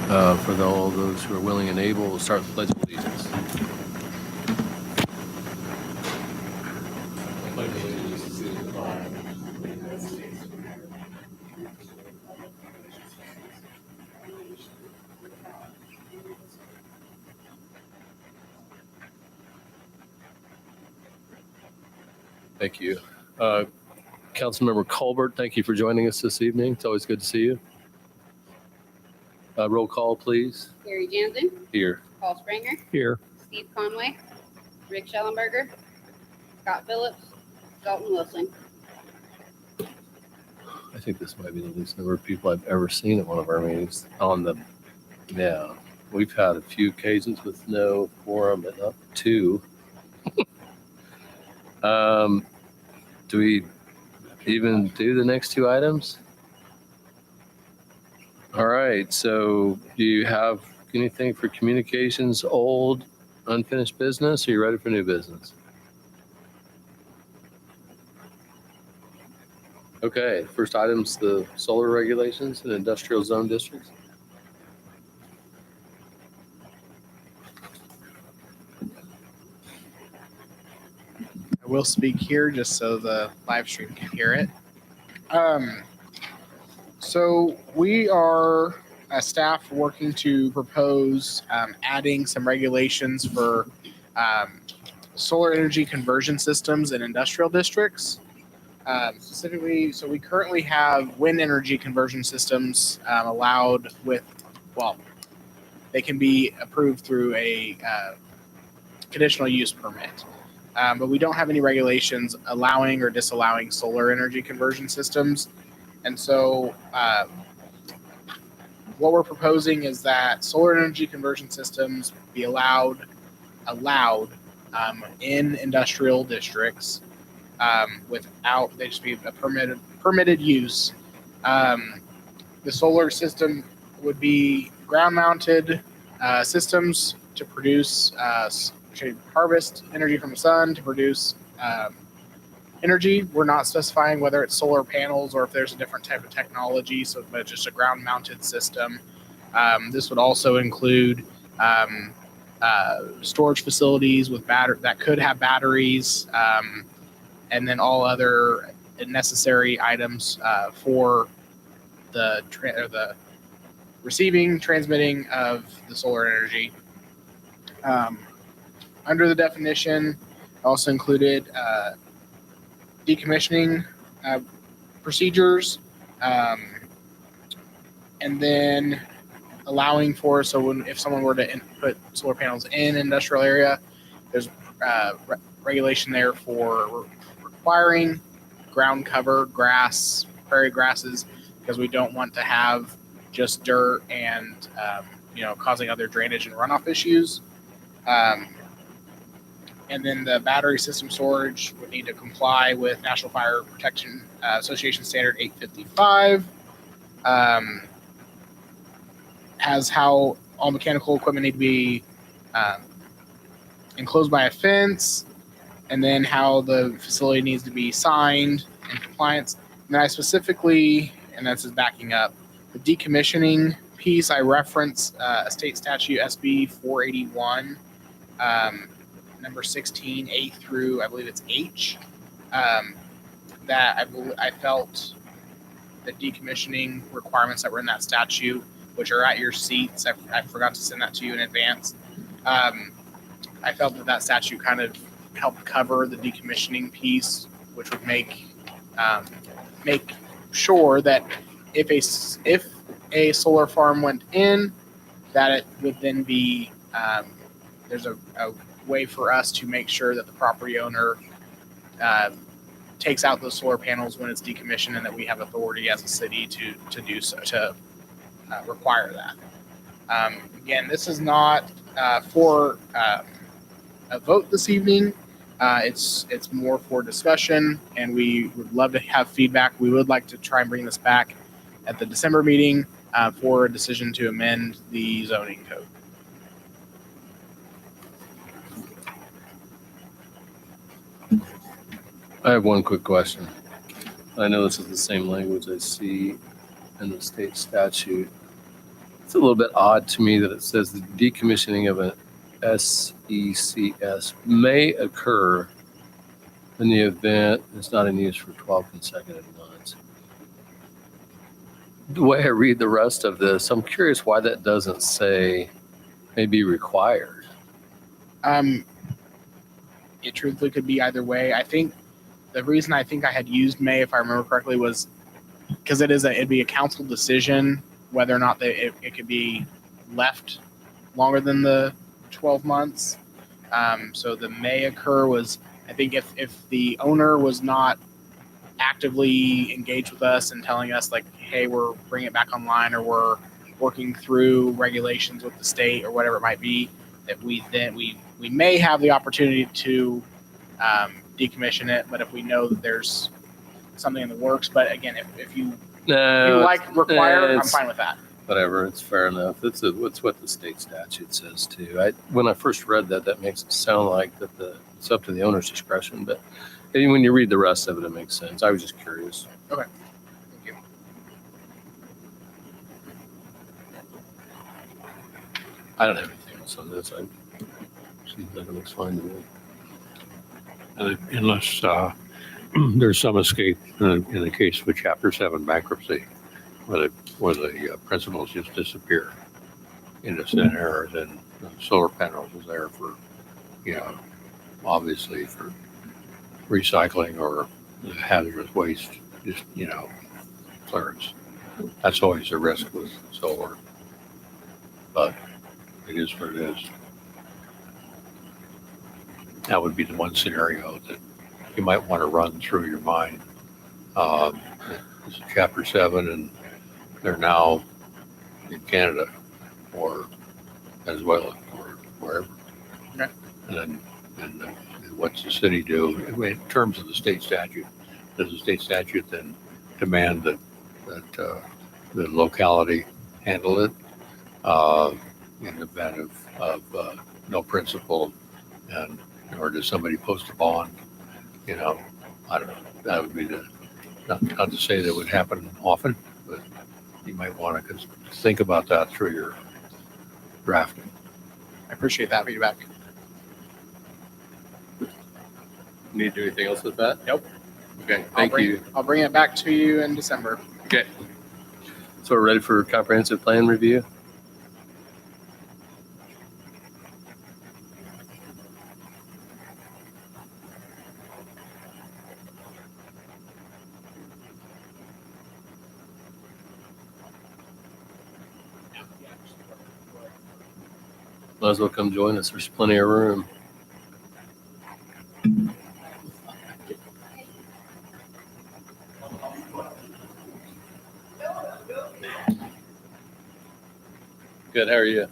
For all those who are willing and able, we'll start the Pledge of Allegiance. Thank you. Councilmember Colbert, thank you for joining us this evening. It's always good to see you. Roll call, please. Gary Jansen, Here. Paul Springer, Here. Steve Conway, Rick Schellenberger, Scott Phillips, Dalton Wilson. I think this might be the least number of people I've ever seen at one of our meetings yeah. We've had a few occasions with no quorum, but up to. Do we even do the next two items? All right, so do you have anything for communications, old, unfinished business? Or are you ready for new business? Okay, first item's the solar regulations in industrial zone districts. I will speak here just so the live stream can hear it. So we are a staff working to propose adding some regulations for solar energy conversion systems in industrial districts. Specifically, so we currently have wind energy conversion systems allowed with, they can be approved through a conditional use permit. But we don't have any regulations allowing or disallowing solar energy conversion systems. And so what we're proposing is that solar energy conversion systems be allowed in industrial districts without, they just be a permitted use. The solar system would be ground mounted systems to produce harvest energy from the sun to produce energy. We're not specifying whether it's solar panels or if there's a different type of technology, but it's just a ground mounted system. This would also include storage facilities with that could have batteries, and then all other necessary items for the receiving, transmitting of the solar energy. Under the definition, also included decommissioning procedures, and then allowing for, if someone were to put solar panels in an industrial area, there's regulation there for requiring ground cover, grass, prairie grasses, because we don't want to have just dirt and causing other drainage and runoff issues. And then the battery system storage would need to comply with National Fire Protection Association Standard 855, as how all mechanical equipment need to be enclosed by a fence, and then how the facility needs to be signed in compliance. And then I specifically, and this is backing up, the decommissioning piece, I reference a state statute, SB 481, number 16, A through, I believe it's H, that I felt the decommissioning requirements that were in that statute, which are at your seats, I forgot to send that to you in advance. I felt that statute kind of helped cover the decommissioning piece, which would make sure that if a solar farm went in, that it would then be there's a way for us to make sure that the property owner takes out those solar panels when it's decommissioned, and that we have authority as a city to do so, to require that. Again, this is not for a vote this evening. It's more for discussion, and we would love to have feedback. We would like to try and bring this back at the December meeting for a decision to amend the zoning code. I have one quick question. I know this is the same language I see in the state statute. It's a little bit odd to me that it says the decommissioning of an SECS may occur in the event it's not in use for 12 consecutive months. The way I read the rest of this, I'm curious why that doesn't say may be required. It truthfully could be either way. I think the reason I think I had used may, if I remember correctly, was because it'd be a council decision whether or not it could be left longer than the 12 months. So the may occur was, I think if the owner was not actively engaged with us and telling us like, hey, we're bringing it back online, or we're working through regulations with the state or whatever it might be, that we may have the opportunity to decommission it. But if we know that there's something in the works, but again, if you require, I'm fine with that. Whatever, it's fair enough. It's what the state statute says too. When I first read that makes it sound like it's up to the owner's discretion, but when you read the rest of it, it makes sense. I was just curious. Okay. Thank you. I don't have anything else on this. That looks fine to me. Unless there's some escape in the case of a Chapter 7 bankruptcy, where the principals just disappear into thin air, then the solar panels is there for, obviously for recycling or the hazardous waste, just, clearance. That's always a risk with solar, but it is what it is. That would be the one scenario that you might want to run through your mind. It's a Chapter 7, and they're now in Canada or Venezuela or wherever. Okay. And what's the city do? In terms of the state statute, does the state statute then demand that the locality handle it in the event of no principal, or does somebody post a bond? I don't know. That would be not to say that would happen often, but you might want to think about that through your drafting. I appreciate that feedback. Need to do anything else with that? Nope. Okay, thank you. I'll bring it back to you in December. Okay. So we're ready for comprehensive plan review? Might as well come join us. There's plenty of room. Good, how are you?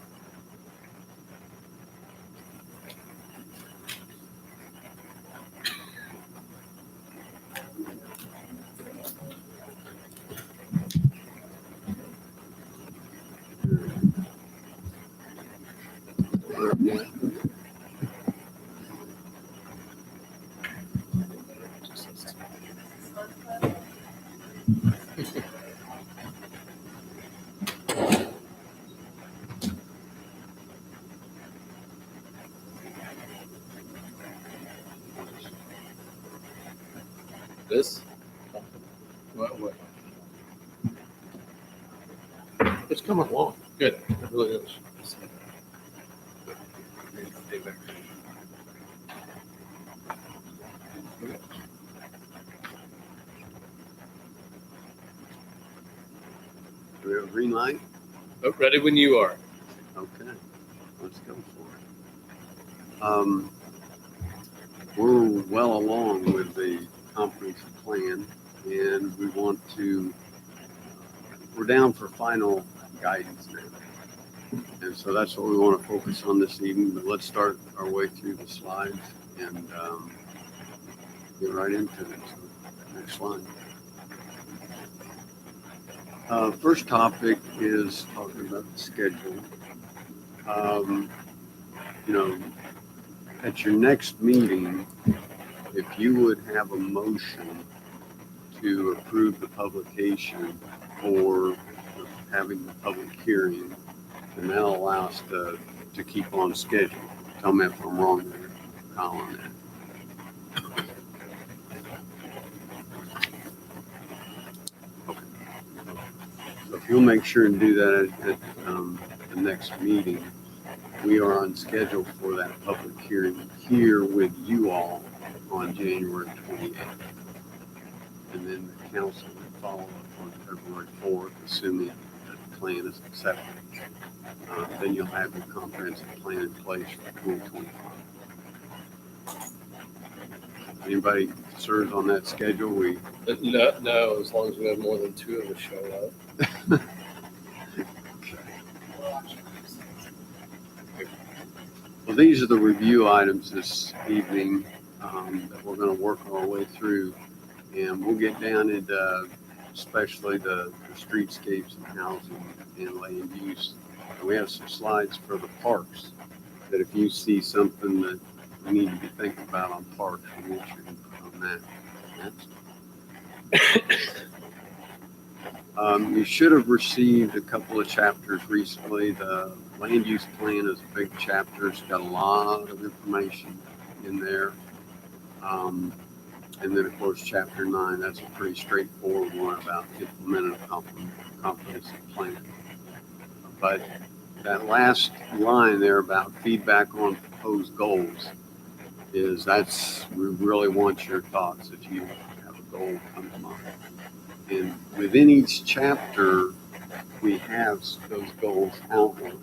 This? What? It's coming along. Good. It really is. Do we have a green light? Oh, ready when you are. Okay, let's go for it. We're well along with the comprehensive plan, and we want to, we're down for final guidance now. And so that's what we want to focus on this evening, but let's start our way through the slides and get right into it. So, next slide. First topic is talking about the schedule. At your next meeting, if you would have a motion to approve the publication for the having the public hearing, and that'll allow us to keep on schedule. Tell me if I'm wrong there, Kyle, on that. So if you'll make sure and do that at the next meeting, we are on schedule for that public hearing here with you all on January 28th. And then the council will follow up on February 4th, assuming that the plan is accepted. Then you'll have your comprehensive plan in place for 2025. Anybody serves on that schedule? No, as long as we have more than two of us show up. Well, these are the review items this evening that we're going to work our way through, and we'll get down into especially the streetscapes and housing and land use. And we have some slides for the parks that if you see something that we need to be thinking about on parks, we want your input on that. You should have received a couple of chapters recently. The land use plan is a big chapter. It's got a lot of information in there. And then, of course, chapter 9, that's a pretty straightforward one about implementing a comprehensive plan. But that last line there about feedback on proposed goals we really want your thoughts if you have a goal come to mind. And within each chapter, we have those goals outlined.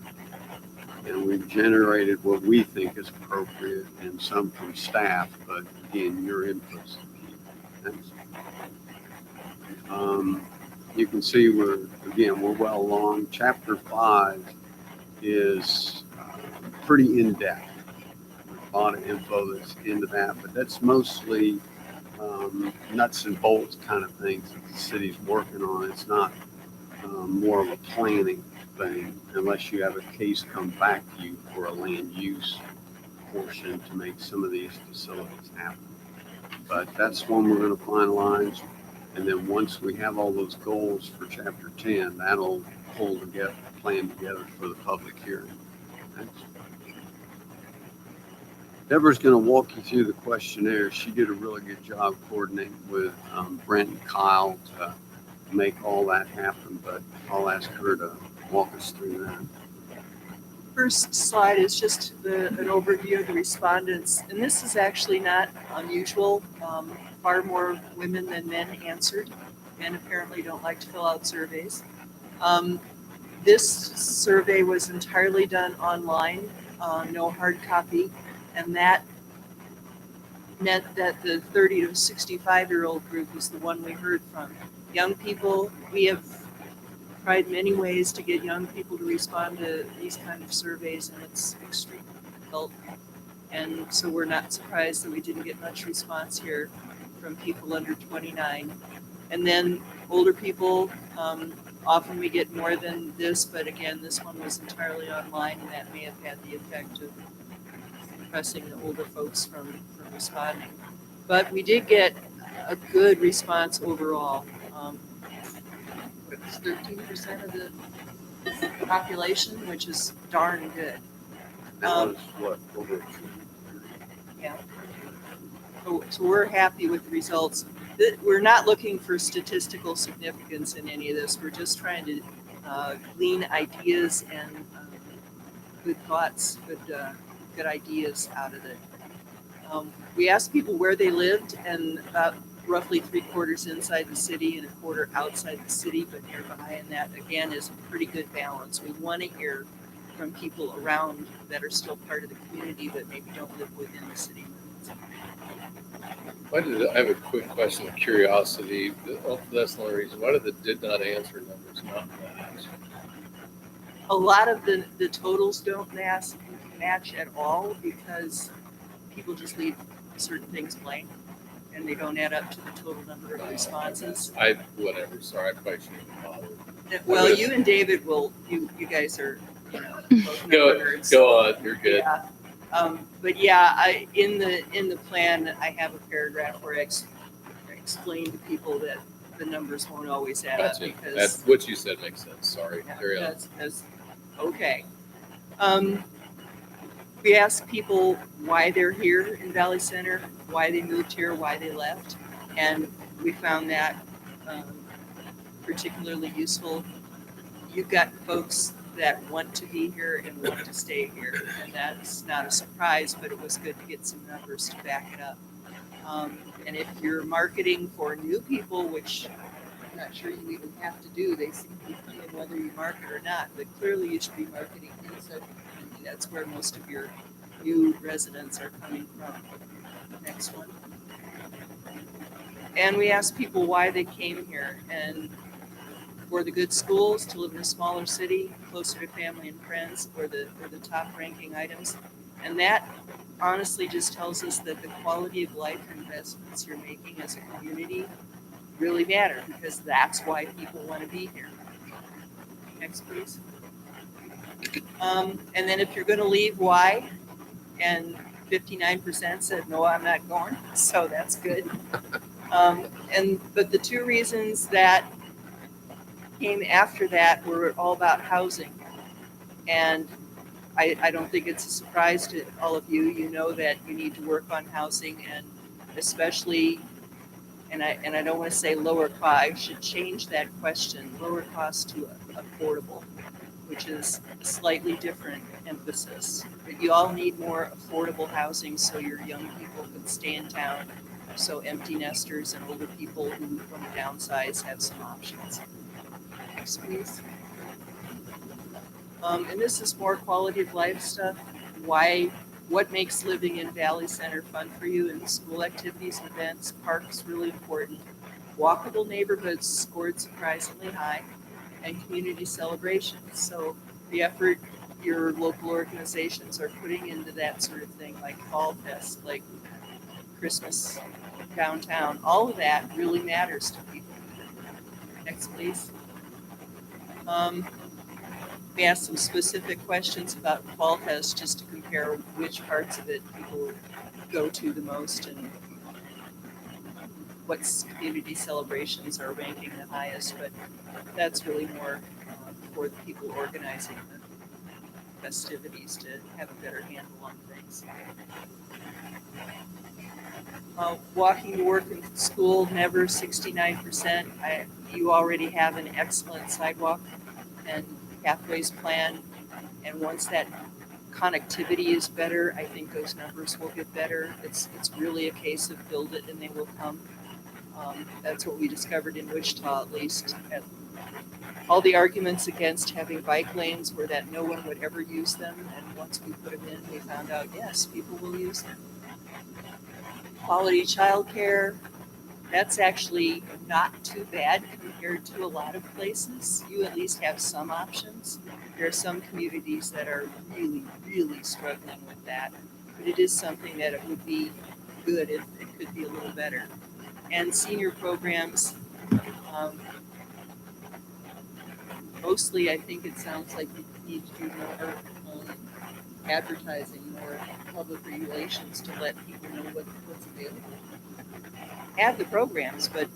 And we've generated what we think is appropriate and some from staff, but again, your input's key. You can see we're well along. Chapter 5 is pretty in-depth. A lot of info that's into that, but that's mostly nuts and bolts kind of things that the city's working on. It's not more of a planning thing unless you have a case come back to you for a land use portion to make some of these facilities happen. But that's one we're going to finalize. And then once we have all those goals for chapter 10, that'll pull together, plan together for the public hearing. Deborah's going to walk you through the questionnaire. She did a really good job coordinating with Brent and Kyle to make all that happen, but I'll ask her to walk us through that. First slide is just an overview of the respondents, and this is actually not unusual. Far more women than men answered. Men apparently don't like to fill out surveys. This survey was entirely done online, no hard copy, and that meant that the 30 to 65-year-old group is the one we heard from. Young people, we have tried many ways to get young people to respond to these kind of surveys, and it's extremely difficult. And so we're not surprised that we didn't get much response here from people under 29. And then older people, often we get more than this, but again, this one was entirely online, and that may have had the effect of suppressing the older folks from responding. But we did get a good response overall. It's 13% of the population, which is darn good. That was what, over Yeah. So we're happy with the results. We're not looking for statistical significance in any of this. We're just trying to glean ideas and good thoughts, good ideas out of it. We asked people where they lived, and about roughly 3/4 inside the city and 1/4 outside the city, but nearby, and that again is a pretty good balance. We want to hear from people around that are still part of the community but maybe don't live within the city limits. I have a quick question of curiosity. That's the only reason. Why did the did not answer numbers not match? A lot of the totals don't match at all because people just leave certain things blank and they don't add up to the total number of responses. Whatever. Sorry, I probably shouldn't have bothered. Well, you and David you guys are, both Go nerds. on. You're good. Yeah. But yeah, in the plan, I have a paragraph where I explain to people that the numbers won't always add up That's it. because. That's what you said makes sense. Sorry. Yeah, Carry on. that's okay. We asked people why they're here in Valley Center, why they moved here, why they left, and we found that particularly useful. You've got folks that want to be here and want to stay here, and that's not a surprise, but it was good to get some numbers to back it up. And if you're marketing for new people, which I'm not sure you even have to do, they seem to be coming whether you market or not, but clearly you should be marketing inside the community. That's where most of your new residents are coming from. Next one. And we asked people why they came here, and for the good schools, to live in a smaller city, closer to family and friends, were the top ranking items. And that honestly just tells us that the quality of life investments you're making as a community really matter, because that's why people want to be here. Next, please. And then if you're going to leave, why? And 59% said, no, I'm not going. So that's good. But the two reasons that came after that were all about housing. And I don't think it's a surprise to all of you. You know that you need to work on housing, and especially, and I don't want to say lower cost, I should change that question, lower cost to affordable, which is a slightly different emphasis. But you all need more affordable housing so your young people can stay in town, so empty nesters and older people who want to downsize have some options. Next, please. And this is more quality of life stuff. What makes living in Valley Center fun for you? And school activities and events, parks really important. Walkable neighborhoods scored surprisingly high, and community celebrations. So the effort your local organizations are putting into that sort of thing, like Fall Fest, like Christmas downtown, all of that really matters to people. Next, please. We asked some specific questions about Fall Fest just to compare which parts of it people go to the most and what community celebrations are ranking the highest, but that's really more for the people organizing the festivities to have a better handle on things. Walking to work and school, never 69%. You already have an excellent sidewalk and pathways plan, and once that connectivity is better, I think those numbers will get better. It's really a case of build it and they will come. That's what we discovered in Wichita, at least. All the arguments against having bike lanes were that no one would ever use them, and once we put them in, we found out, yes, people will use them. Quality childcare, that's actually not too bad compared to a lot of places. You at least have some options. There are some communities that are really, really struggling with that, but it is something that it would be good if it could be a little better. And senior programs, mostly I think it sounds like you need to do more advertising, more public relations to let people know what's available. Have the programs, but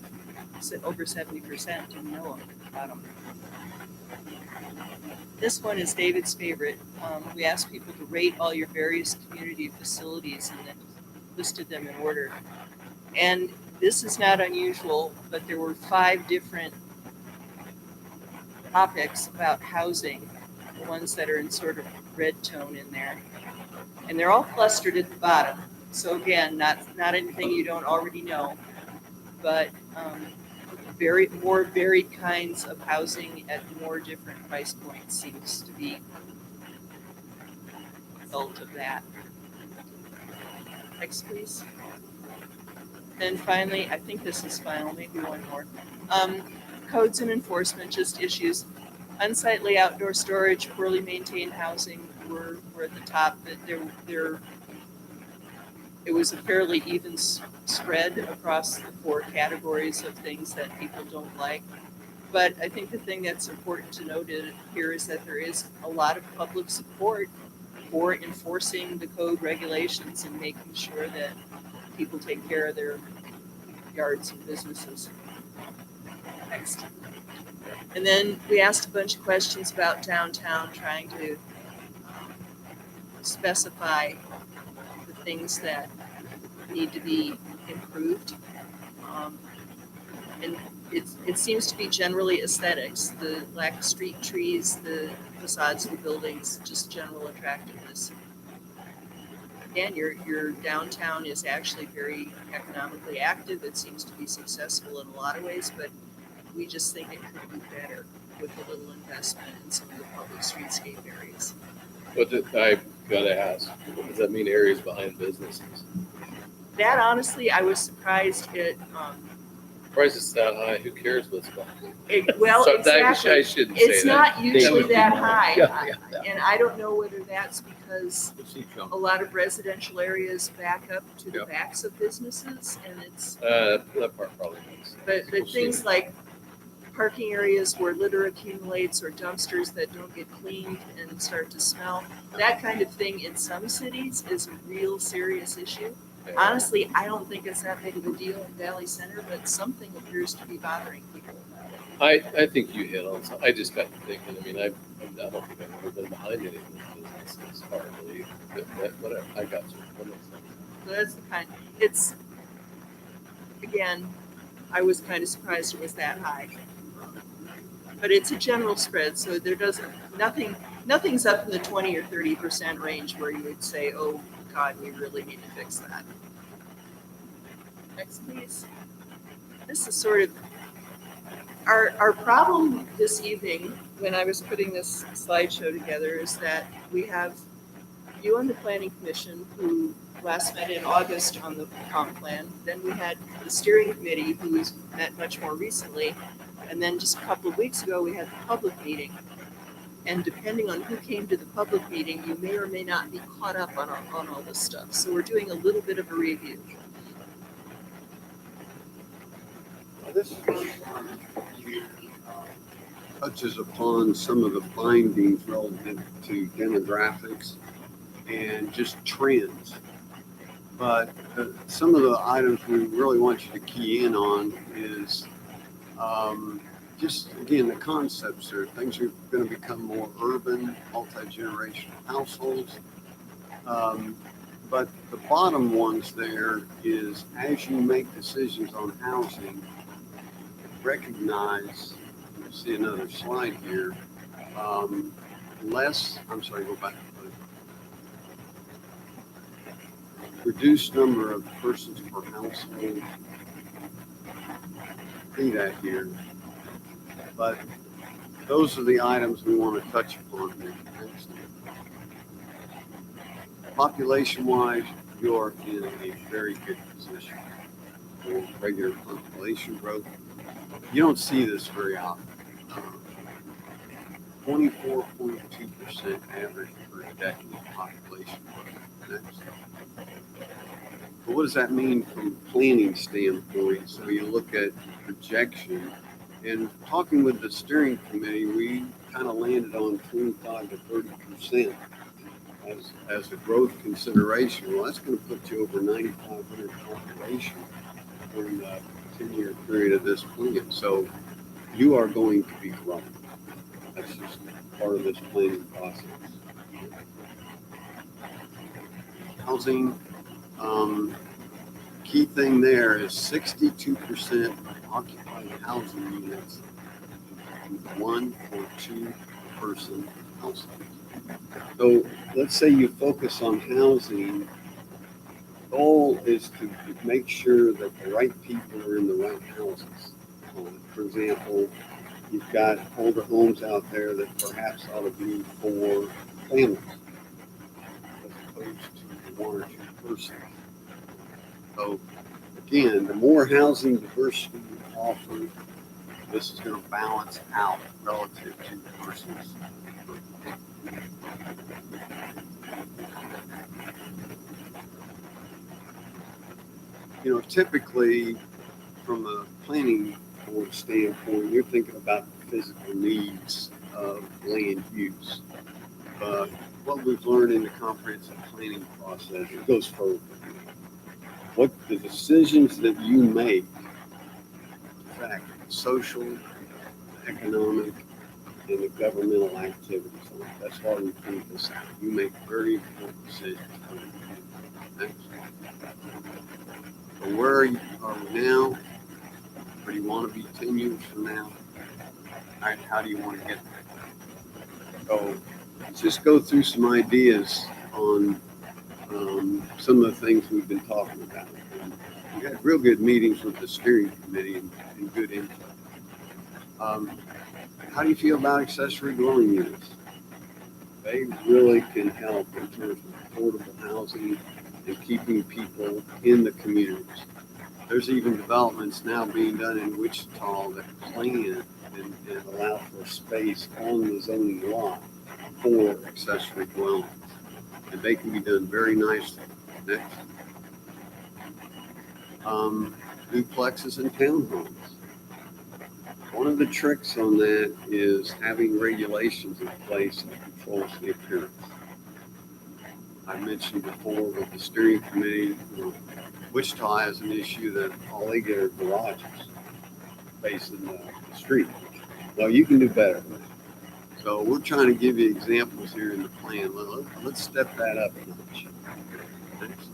over 70% didn't know about them. This one is David's favorite. We asked people to rate all your various community facilities and then listed them in order. And this is not unusual, but there were 5 different topics about housing, the ones that are in sort of red tone in there. And they're all clustered at the bottom. So again, not anything you don't already know, but more varied kinds of housing at more different price points seems to be the result of that. Next, please. Then finally, I think this is final, maybe one more. Codes and enforcement, just issues. Unsightly outdoor storage, poorly maintained housing were at the top. But it was a fairly even spread across the 4 categories of things that people don't like. But I think the thing that's important to note here is that there is a lot of public support for enforcing the code regulations and making sure that people take care of their yards and businesses. Next. And then we asked a bunch of questions about downtown, trying to specify the things that need to be improved. And it seems to be generally aesthetics, the lack of street trees, the facades of the buildings, just general attractiveness. Again, your downtown is actually very economically active. It seems to be successful in a lot of ways, but we just think it could be better with a little investment in some of the public streetscape areas. But I gotta ask, what does that mean, areas behind businesses? That honestly, I was surprised at, Price is that high, who cares what's behind it? well, So that- I exactly. shouldn't say It's that. not usually would be that more. high. Yeah, yeah. And I don't know whether that's because The sea chunk. a lot of residential areas back up to the Yep. backs of businesses and it's, That part probably makes sense. but things like parking areas where litter accumulates or dumpsters that don't get cleaned and start to smell, that kind of thing in some cities is a real serious issue. Yeah. Honestly, I don't think it's that big of a deal in Valley Center, but something appears to be bothering people about it. I think you hit on something. I just got to thinking, I mean, I don't think I've ever been behind any of these businesses, hardly, but whatever, I got you. That makes sense. So that's the kind, it's, again, I was kind of surprised it was that high. But it's a general spread, so there doesn't, nothing's up in the 20 or 30% range where you would say, oh God, we really need to fix that. Next, please. This is sort of, our problem this evening, when I was putting this slideshow together, is that we have you on the planning commission who last met in August on the comp plan. Then we had the steering committee who's met much more recently. And then just a couple of weeks ago, we had the public meeting. And depending on who came to the public meeting, you may or may not be caught up on all this stuff. So we're doing a little bit of a review. This touches upon some of the findings relative to demographics and just trends. But some of the items we really want you to key in on is just, again, the concepts there. Things are going to become more urban, multi-generational households. But the bottom ones there is, as you make decisions on housing, recognize, you see another slide here, I'm sorry, go back. Reduced number of persons per household. See that here. But those are the items we want to touch upon here. Population-wise, you're in a very good position for regular population growth. You don't see this very often. 24.2% average per decade population growth. But what does that mean from a planning standpoint? So you look at projection, and talking with the steering committee, we kind of landed on 25 to 30% as a growth consideration. Well, that's going to put you over 9,500 population during the 10-year period of this plan. So you are going to be growing. That's just part of this planning process. Housing, key thing there is 62% occupied housing units in 1 or 2 person households. So let's say you focus on housing. The goal is to make sure that the right people are in the right houses. For example, you've got older homes out there that perhaps ought to be for families as opposed to 1 or 2 persons. So again, the more housing diversity you offer, this is going to balance out relative to the persons. You know, typically from a planning board standpoint, you're thinking about the physical needs of land use. But what we've learned in the comprehensive planning process, it goes further. What the decisions that you make, in fact, social, economic, and the governmental activities. That's why we print this out. You make very important decisions. Next. So where are we now? Where do you want to be 10 years from now? How do you want to get there? So let's just go through some ideas on some of the things we've been talking about. And we had real good meetings with the steering committee and good input. How do you feel about accessory dwelling units? They really can help in terms of affordable housing and keeping people in the communities. There's even developments now being done in Wichita that plan and allow for space on the zoning lot for accessory dwellings. And they can be done very nicely. Next. Duplexes and townhomes. One of the tricks on that is having regulations in place that controls the appearance. I mentioned before with the steering committee, Wichita has an issue that all they get are garages facing the street. Well, you can do better. So we're trying to give you examples here in the plan. Let's step that up a notch. Next.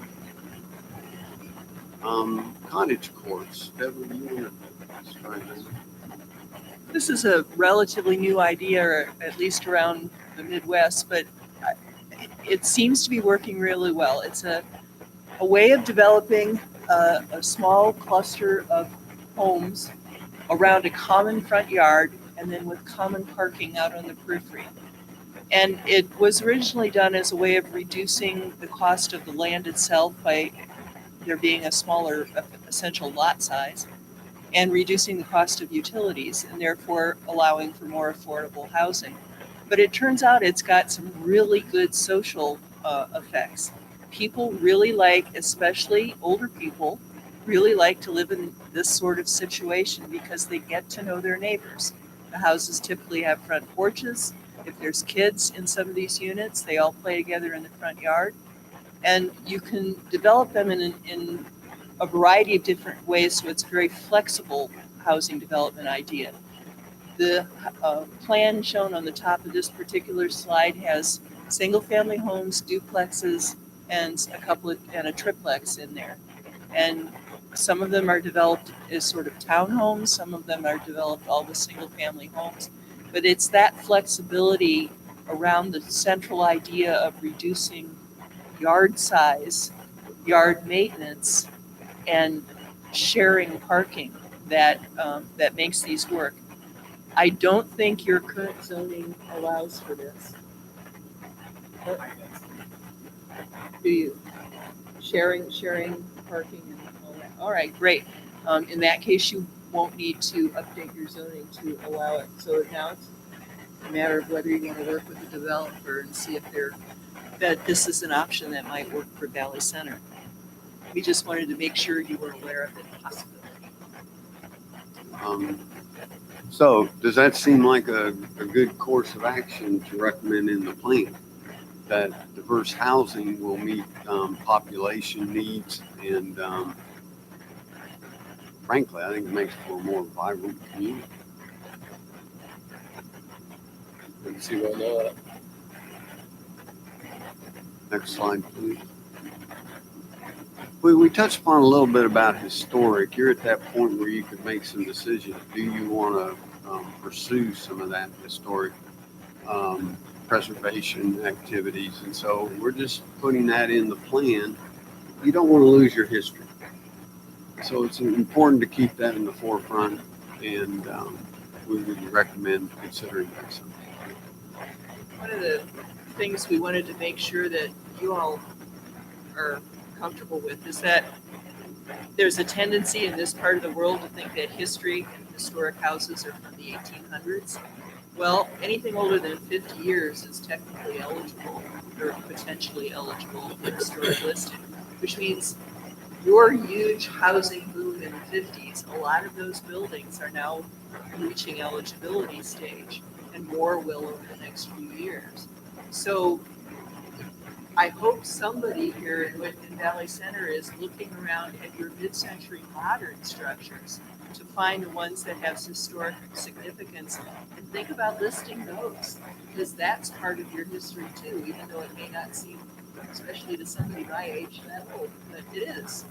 Cottage courts. Beverly, you want to describe that? This is a relatively new idea, at least around the Midwest, but it seems to be working really well. It's a way of developing a small cluster of homes around a common front yard and then with common parking out on the periphery. And it was originally done as a way of reducing the cost of the land itself by there being a smaller essential lot size and reducing the cost of utilities and therefore allowing for more affordable housing. But it turns out it's got some really good social effects. People really like, especially older people, really like to live in this sort of situation because they get to know their neighbors. The houses typically have front porches. If there's kids in some of these units, they all play together in the front yard. And you can develop them in a variety of different ways, so it's a very flexible housing development idea. The plan shown on the top of this particular slide has single-family homes, duplexes, and a triplex in there. And some of them are developed as sort of townhomes, some of them are developed all the single-family homes. But it's that flexibility around the central idea of reducing yard size, yard maintenance, and sharing parking that makes these work. I don't think your current zoning allows for this. Do you? Sharing parking and all that. All right, great. In that case, you won't need to update your zoning to allow it. So now it's a matter of whether you want to work with the developer and see if that this is an option that might work for Valley Center. We just wanted to make sure you were aware of the possibility. So does that seem like a good course of action to recommend in the plan? That diverse housing will meet population needs and frankly, I think it makes for a more vibrant community. Let's see why not. Next slide, please. We touched upon a little bit about historic. You're at that point where you could make some decisions. Do you want to pursue some of that historic preservation activities? And so we're just putting that in the plan. You don't want to lose your history. So it's important to keep that in the forefront, and we would recommend considering that something. One of the things we wanted to make sure that you all are comfortable with is that there's a tendency in this part of the world to think that history and historic houses are from the 1800s. Well, anything older than 50 years is technically eligible or potentially eligible for historic listing, which means your huge housing boom in the 50s, a lot of those buildings are now reaching eligibility stage, and more will over the next few years. So I hope somebody here in Valley Center is looking around at your mid-century modern structures to find the ones that have historic significance and think about listing those, because that's part of your history too, even though it may not seem, especially to somebody my age, that old, but it is.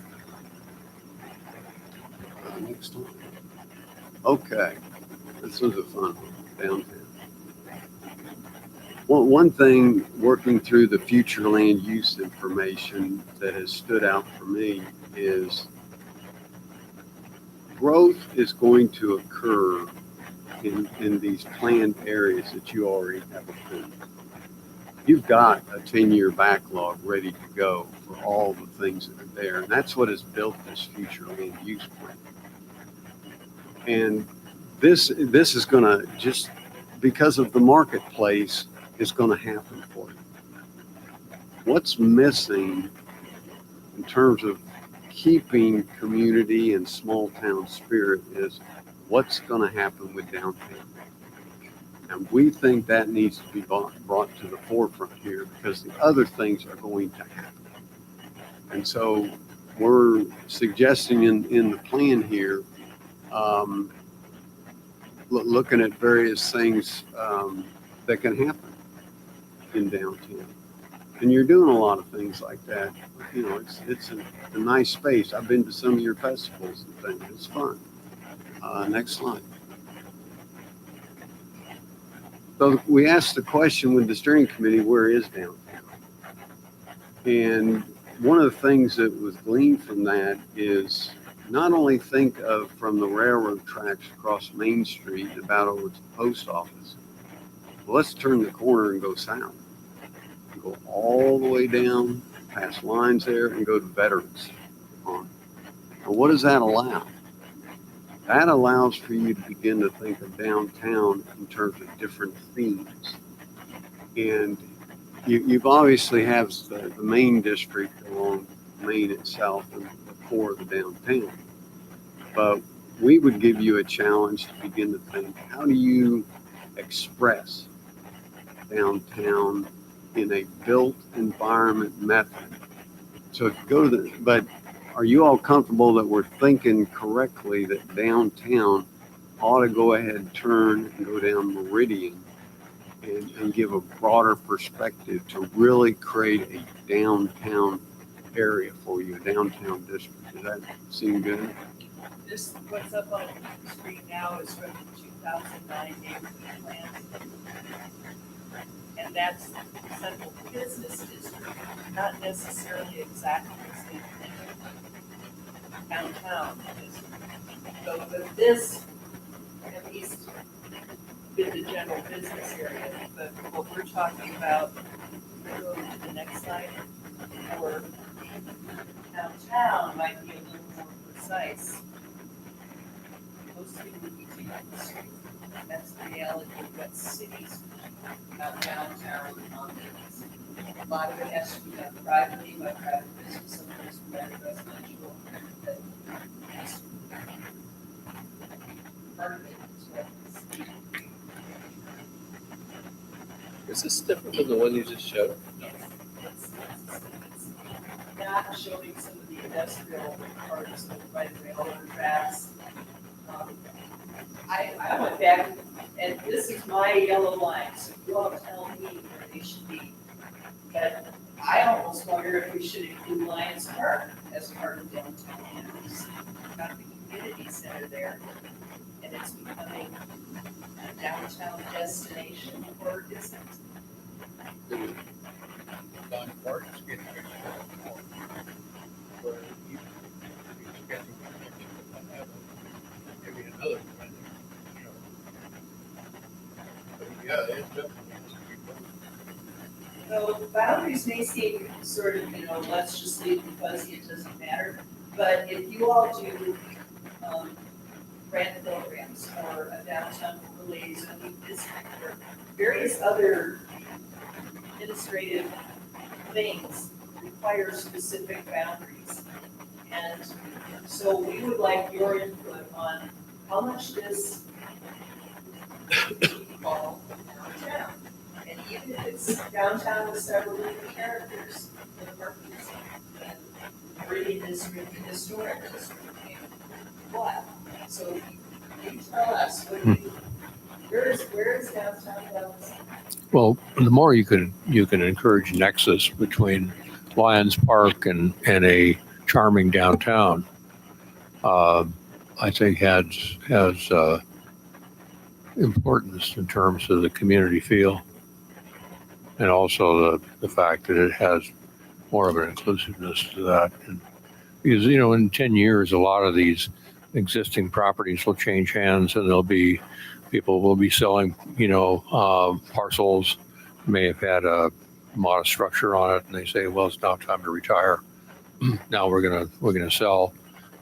Next one. Okay, this was a fun one, downtown. One thing, working through the future land use information that has stood out for me is growth is going to occur in these planned areas that you already have approved. You've got a 10-year backlog ready to go for all the things that are there, and that's what has built this future land use plan. And this is going to, just because of the marketplace, is going to happen for you. What's missing in terms of keeping community and small town spirit is what's going to happen with downtown. And we think that needs to be brought to the forefront here, because the other things are going to happen. And so we're suggesting in the plan here, looking at various things that can happen in downtown. And you're doing a lot of things like that. You know, it's a nice space. I've been to some of your festivals and things. It's fun. Next slide. So we asked the question with the steering committee, where is downtown? And one of the things that was gleaned from that is not only think of from the railroad tracks across Main Street about over to the post office. Well, let's turn the corner and go south. Go all the way down past lines there and go to Veterans. Now, what does that allow? That allows for you to begin to think of downtown in terms of different themes. And you've obviously have the main district along Main itself and the core of the downtown. But we would give you a challenge to begin to think, how do you express downtown in a built environment method? So if you go to but are you all comfortable that we're thinking correctly that downtown ought to go ahead and turn and go down Meridian and give a broader perspective to really create a downtown area for you, a downtown district? Does that seem good? This, what's up on the screen now is from the 2009 neighborhood plan. And that's central business district, not necessarily exactly the same thing. Downtown is. So, but this, at least, in the general business area, but what we're talking about, go to the next slide, or downtown might be a little more precise. Mostly would be taking the street. That's the reality of what cities about downtown on these. A lot of it has to be done privately by private business, some of it's by residential. But part of it is what Is this different than the one you just showed? it's not showing some of the industrial parts by the railroad tracks. I went back, and this is my yellow line, so you all tell me where they should be. But I almost wonder if we should include Lions Park as part of downtown. It's got the community center there, and it's becoming a downtown destination, or isn't. Lions Park is getting ready to go. Where you schedule maybe another one, you know. But yeah, it's definitely has to be done. So boundaries may seem sort of, let's just leave them fuzzy, it doesn't matter. But if you all do grant programs or a downtown overlay zoning district or various other administrative things require specific boundaries. And so we would like your input on how much this fall downtown. And even if it's downtown with several different characters, the purpose and Meridian District, the historic district, what? So you tell us, where is downtown Dallas? Well, the more you can encourage nexus between Lions Park and a charming downtown, I think has importance in terms of the community feel, and also the fact that it has more of an inclusiveness to that. And because in 10 years, a lot of these existing properties will change hands, and people will be selling parcels, may have had a modest structure on it, and they say, well, it's now time to retire. Now we're gonna sell,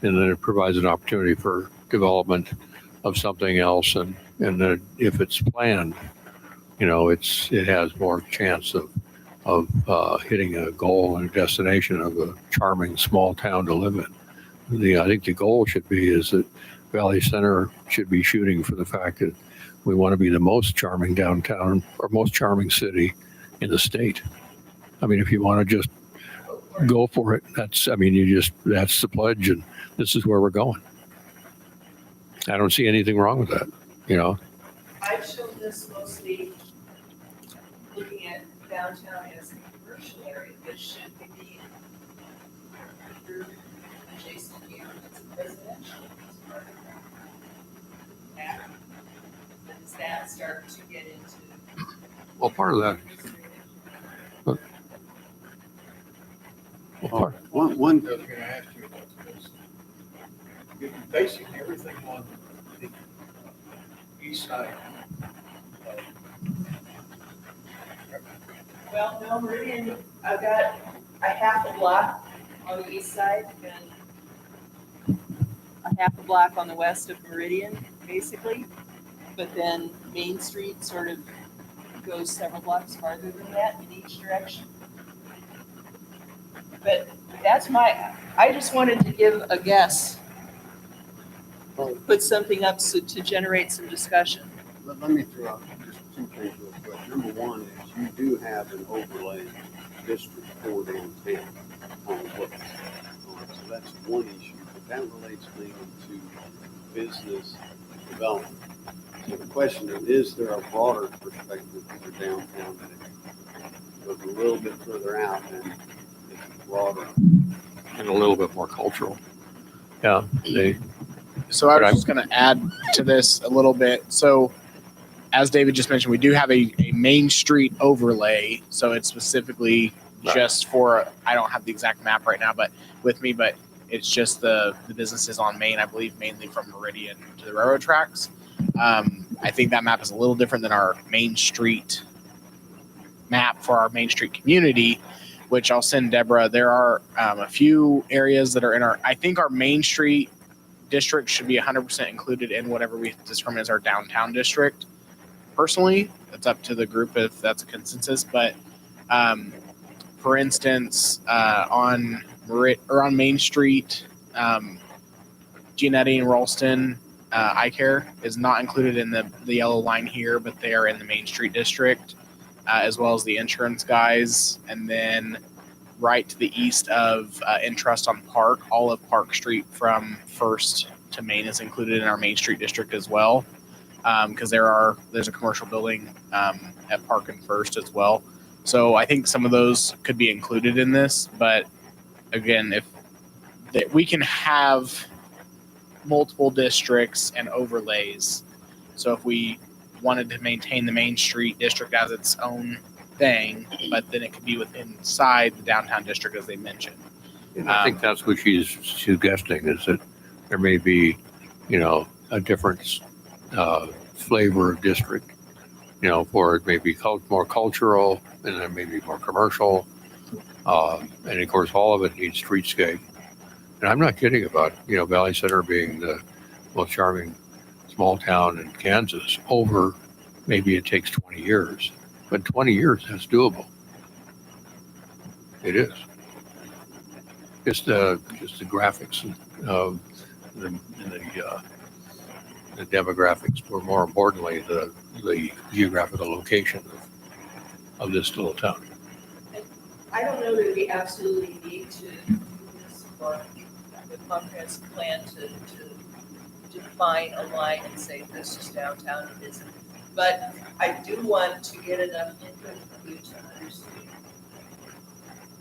and then it provides an opportunity for development of something else, and then if it's planned, it has more chance of hitting a goal and a destination of a charming small town to live in. I think the goal should be is that Valley Center should be shooting for the fact that we want to be the most charming downtown or most charming city in the state. I mean, if you want to just go for it, that's the pledge, and this is where we're going. I don't see anything wrong with that, I've shown this mostly looking at downtown as a commercial area, but should we be adjacent here as a residential? Does that start to get into? Well, part of that. One, I was going to ask you about this. You're basing everything on the east side. Well, no, Meridian, I've got a half a block on the east side and a half a block on the west of Meridian, basically. But then Main Street sort of goes several blocks farther than that in each direction. But I just wanted to give a guess. Put something up to generate some discussion. let me throw out just two things real quick. Number one is you do have an overlay district for downtown on the books. So that's one issue, but that relates mainly to business development. So the question is there a broader perspective for downtown that goes a little bit further out and it's broader? And a little bit more cultural. Yeah, So I was just going to add to this a little bit. So as David just mentioned, we do have a Main Street overlay. So it's specifically just for, I don't have the exact map right now, but it's just the businesses on Main, I believe, mainly from Meridian to the railroad tracks. I think that map is a little different than our Main Street map for our Main Street community, which I'll send Deborah. There are a few areas that are I think our Main Street district should be 100% included in whatever we determine as our downtown district. Personally, it's up to the group if that's a consensus. But for instance, on Main Street, Giannetti and Ralston Eye Care is not included in the yellow line here, but they are in the Main Street district, as well as the insurance guys. And then right to the east of Entrust on Park, all of Park Street from First to Main is included in our Main Street district as well, because there's a commercial building at Park and First as well. So I think some of those could be included in this, but again, if we can have multiple districts and overlays. So if we wanted to maintain the Main Street district as its own thing, but then it could be inside the downtown district, as they mentioned. And I think that's what she's suggesting, is that there may be, a different flavor of district, for it may be more cultural and then maybe more commercial. And of course, all of it needs streetscape. And I'm not kidding about, Valley Center being the most charming small town in Kansas. Over, maybe it takes 20 years, but 20 years, that's doable. It is. Just the graphics and the demographics, but more importantly, the geographical location of this little town. I don't know that we absolutely need to do this, or the comprehensive plan to define a line and say this is downtown, it isn't. But I do want to get enough input from you to understand.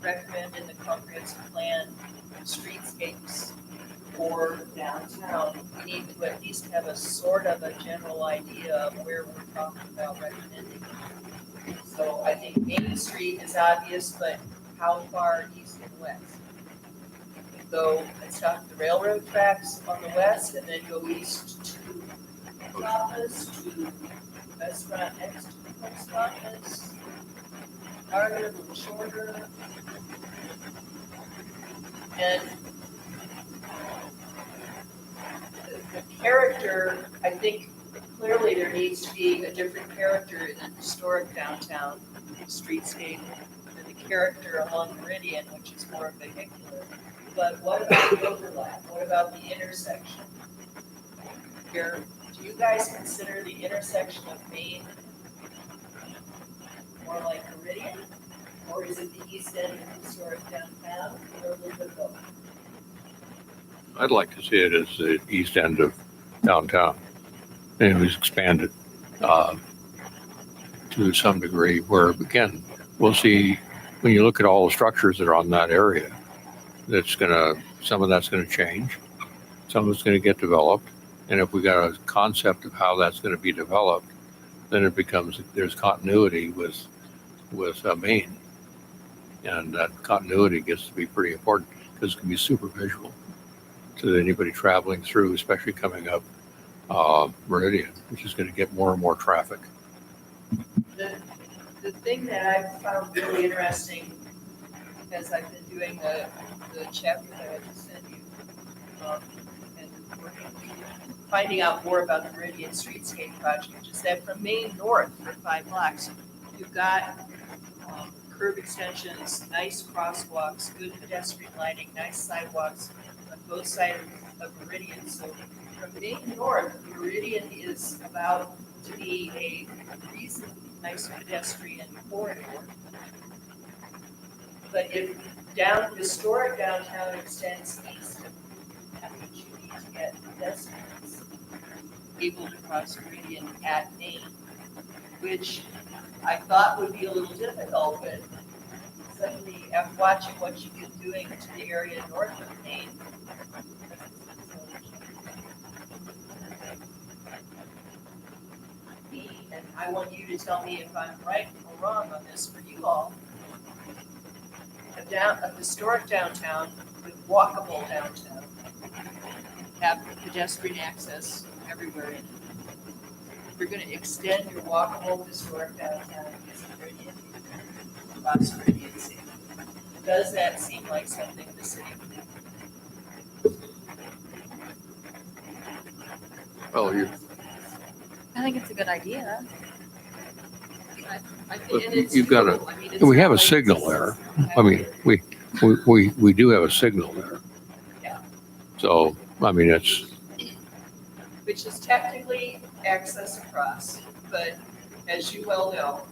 Recommend in the comprehensive plan streetscapes for downtown. We need to at least have a sort of a general idea of where we're talking about recommending. So I think Main Street is obvious, but how far east and west? Go and stop the railroad tracks on the west and then go east to the post office, to the restaurant next to the post office. Harder, a little shorter. And the character, I think clearly there needs to be a different character in the historic downtown streetscape than the character along Meridian, which is more vehicular. But what about the overlap? What about the intersection? Here, do you guys consider the intersection of Main more like Meridian? Or is it the east end of historic downtown, or a little bit of both? I'd like to see it as the east end of downtown. And it was expanded to some degree where, again, we'll see when you look at all the structures that are on that area, some of that's gonna change, some of it's gonna get developed. And if we got a concept of how that's gonna be developed, then it becomes, there's continuity with Maine. And that continuity gets to be pretty important because it can be super visual to anybody traveling through, especially coming up Meridian, which is going to get more and more traffic. The thing that I've found really interesting, as I've been doing the chapter that I just sent you, and finding out more about the Meridian Streetscape Project, is that from Main north for 5 blocks, you've got curb extensions, nice crosswalks, good pedestrian lighting, nice sidewalks on both sides of Meridian. So from Main north, Meridian is about to be a reasonably nice pedestrian corridor. But if historic downtown extends east, that means you need to get pedestrians able to cross Meridian at Main, which I thought would be a little difficult, but suddenly after watching what you've been doing to the area north of Maine. And I want you to tell me if I'm right or wrong on this for you all. A historic downtown with walkable downtown, have pedestrian access everywhere in it. You're going to extend your walkable historic downtown across Meridian City. Does that seem like something the city would do? Well, I think it's a good idea. I think, But and it's you've got a- doable. I mean, it's we not have a like signal it's there. I mean, we do have a signal there. Yeah. So, I mean, it's, which is technically access across, but as you well know,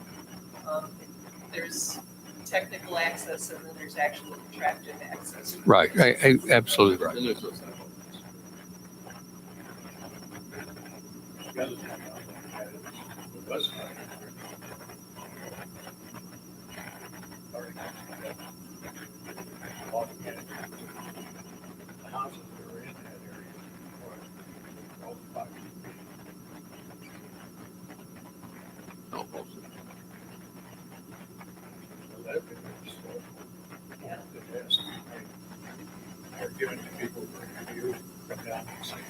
there's technical access and then there's actual attractive access. right, absolutely right. And there's no sidewalks. The other thing I look at is the west side. The houses that are in that area are over 5 feet. So that would be historical. Yeah. That has to be made. Or given to people for review, come down and see.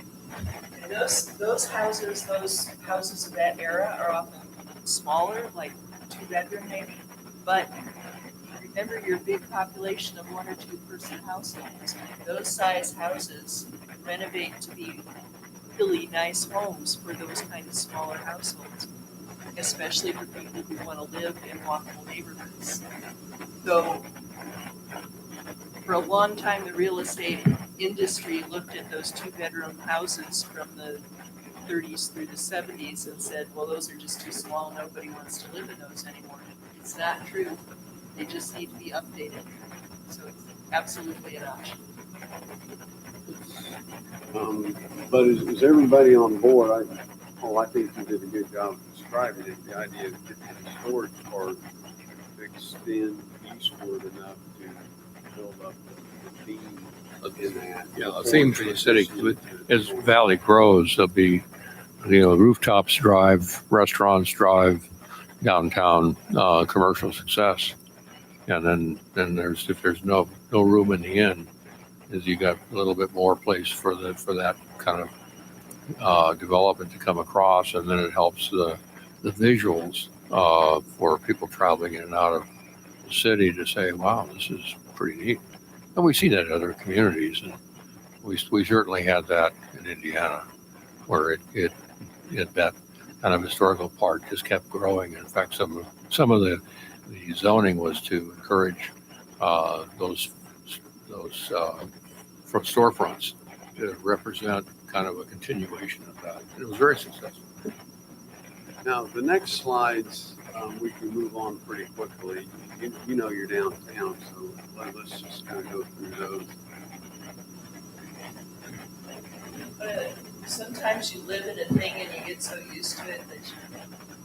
And those houses of that era are often smaller, like 2-bedroom maybe, but remember your big population of 1 or 2 person households. Those size houses renovate to be really nice homes for those kind of smaller households, especially for people who want to live in walkable neighborhoods. So for a long time, the real estate industry looked at those 2-bedroom houses from the 30s through the 70s and said, well, those are just too small. Nobody wants to live in those anymore. It's not true. They just need to be updated. So it's absolutely an option. But is everybody on board? I think you did a good job of describing it. The idea of getting the storage part to extend eastward enough to build up the theme in that. Yeah, a theme for the city, 'cause as Valley grows, there'll be, rooftops drive, restaurants drive, downtown, commercial success. And then if there's no room in the inn, is you got a little bit more place for that kind of development to come across, and then it helps the visuals for people traveling in and out of the city to say, wow, this is pretty neat. And we see that in other communities, and we certainly had that in Indiana, where it that kind of historical part just kept growing. In fact, some of the zoning was to encourage those from storefronts to represent kind of a continuation of that. And it was very successful. Now, the next slides, we can move on pretty quickly. You know you're downtown, so let's just kind of go through those. But sometimes you live in a thing and you get so used to it that you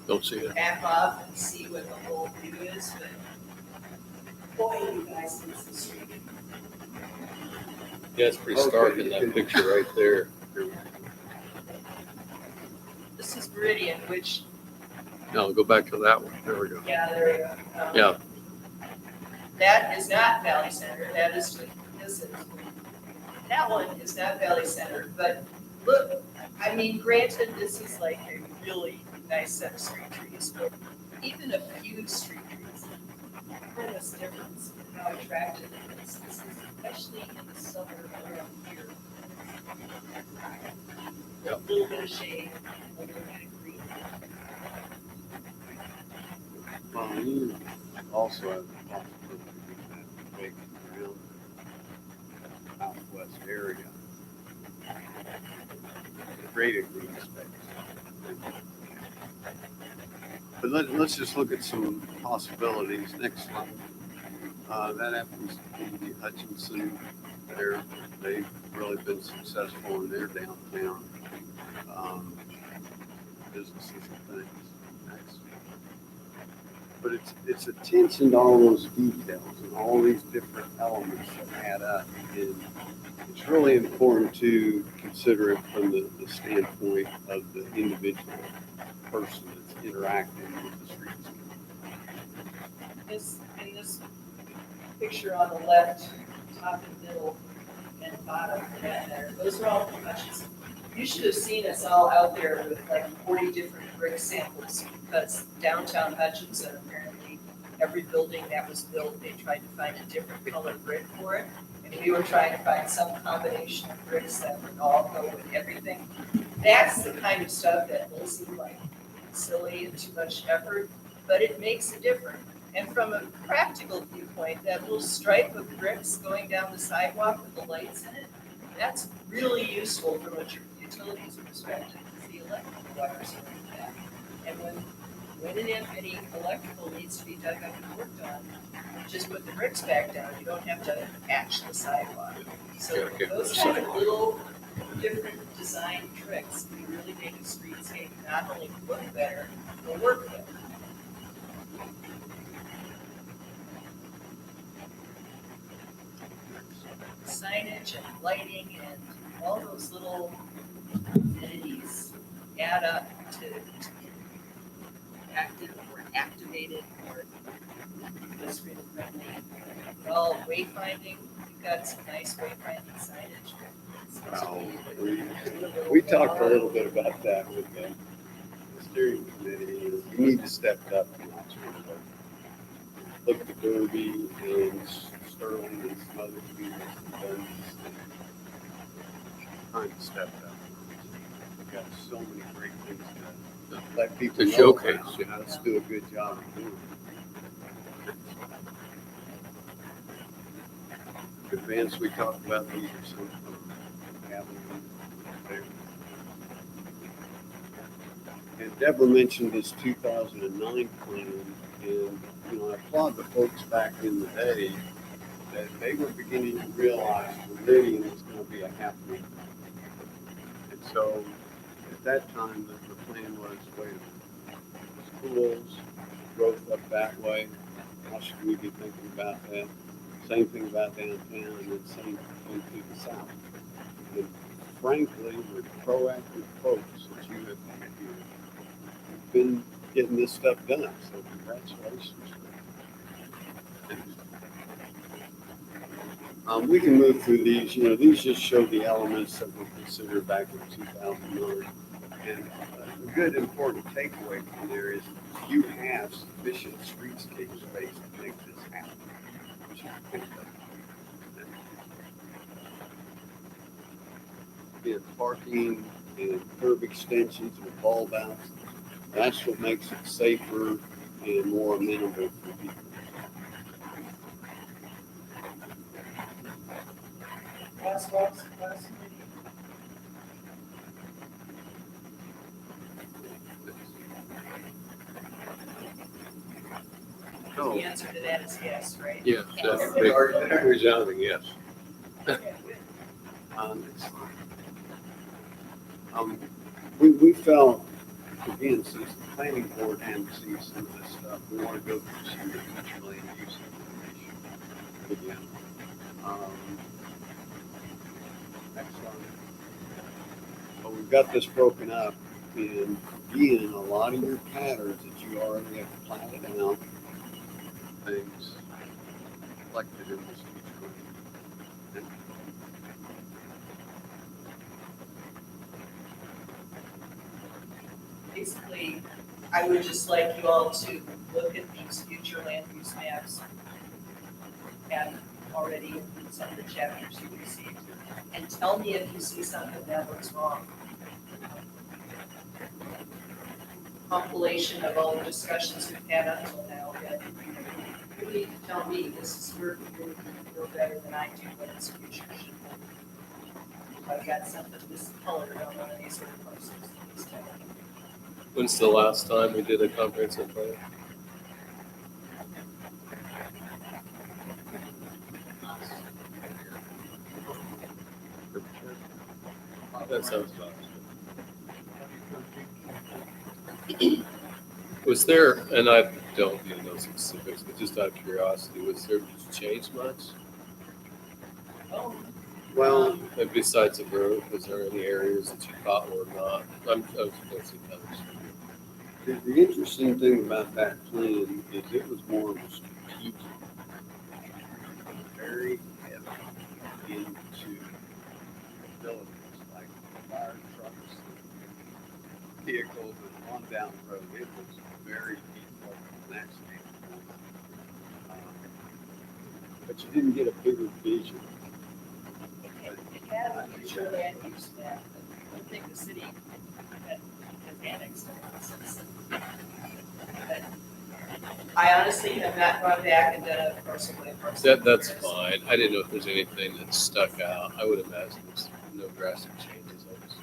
Don't see it. back off and see what the whole view is, but boy, you guys, it's the street. Yeah, it's pretty stark in that picture right there. This is Meridian, which, No, go back to that one. There we go. yeah, there you go. Yeah. That is not Valley Center, that is, that one is not Valley Center, but look, I mean, granted, this is like a really nice set of street trees, but even a few street trees, enormous difference in how attractive it is. This is especially in the summer around here. A little bit of shade, a little bit of green. Well, you also have the possibility of that vacant ground southwest area. Create a green space. But let's just look at some possibilities. Next slide. That happens to be Hutchinson. They've really been successful in their downtown businesses and things. Next. But it's attention to all those details and all these different elements that add up. And it's really important to consider it from the standpoint of the individual person that's interacting with the streets. In this picture on the left, top and middle, and bottom, for that matter, those are all concussions. You should have seen us all out there with like 40 different brick samples, because downtown Hutchinson, apparently, every building that was built, they tried to find a different color brick for it. And we were trying to find some combination of bricks that would all go with everything. That's the kind of stuff that will seem like silly and too much effort, but it makes a difference. And from a practical viewpoint, that little stripe of bricks going down the sidewalk with the lights in it, that's really useful from a utilities perspective, because the electrical wires are like that. And when and if any electrical needs to be dug up and worked on, just put the bricks back down. You don't have to patch the sidewalk. So Okay. those kind of little different design tricks can really make a streetscape not only look better, but work better. Signage and lighting and all those little amenities add up to active or activated or pedestrian friendly. Well, wayfinding, we've got some nice wayfinding signage. Well, we talked a little bit about that with the steering committee. We need to step it up. Look at Derby and Sterling and some other communities have done this. Trying to step it up. We've got so many great things to let people To know showcase, about. yeah. Let's do a good job of doing it. Events we talked about, these are some avenues there. And Deborah mentioned this 2009 plan, and I applaud the folks back in the day that they were beginning to realize Meridian was going to be a happening. And so at that time, the plan was, wait a minute, schools, growth up that way, how should we be thinking about that? Same thing about downtown, and then same thing to the south. And frankly, with proactive folks that you have had here, you've been getting this stuff done, so congratulations. We can move through these, these just show the elements that were considered back in 2009. And a good important takeaway from there is you have sufficient streetscape space to make this happen. Which is good. Again, parking and curb extensions with bulb outs, that's what makes it safer and more amenable for people. So, The answer to that is yes, right? Yeah. That's big, resounding yes. next slide. We felt, again, since the planning board hadn't seen some of this stuff, we want to go through some of the future land use information with you. Next slide. Well, we've got this broken up, and again, a lot of your patterns that you already have platted out, things reflected in this future land. Basically, I would just like you all to look at these future land use maps and already in some of the chapters you received, and tell me if you see something that looks wrong. Compilation of all the discussions we've had until now, that you need to tell me this is where you feel better than I do, but it's future. I've got something this colored on one of these sort of posters. Please tell me. When's the last time we did a comprehensive plan? That sounds about right. Was there, and I don't know specifics, but just out of curiosity, was there change much? Oh, Well, And besides the growth, was there any areas that you thought were not? I was mostly colors. the interesting thing about that plan is it was more of a strategic, very heavy into facilities like fire trucks, and vehicles, and on down the road. It was very detailed from that standpoint. But you didn't get a bigger vision. it had a future land use map, but I don't think the city has annexed it since. But I honestly have not gone back and done a parcel by parcel. That's fine. I didn't know if there's anything that stuck out. I would imagine there's no drastic changes. I just-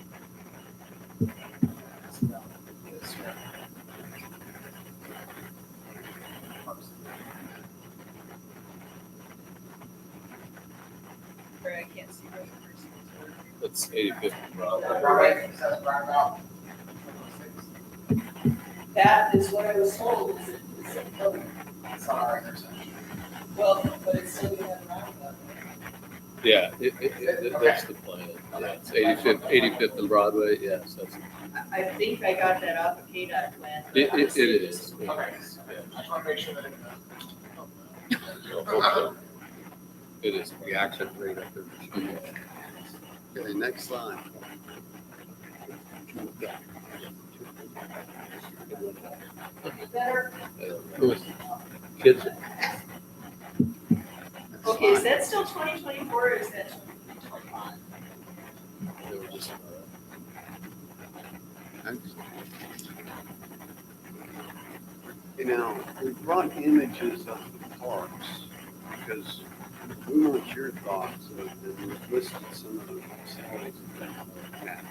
Or I can't see where the person is working. That's 85th and Broadway. That is what I was told, is it sorry. Well, but it's still gonna have roundabout. Yeah, that's the plan. Yeah, it's 85th and Broadway. Yes, that's I think I got that off of KDOT plan. but it. It honestly, is. this- Yeah. I just want to make sure that it. It is. The accent rate up there. Okay, next slide. Better. Kids, Okay, is that still 2024 or is that 2025? They were just, Next. We brought images of the parks because we want your thoughts, and we've listed some of the facilities and things like that.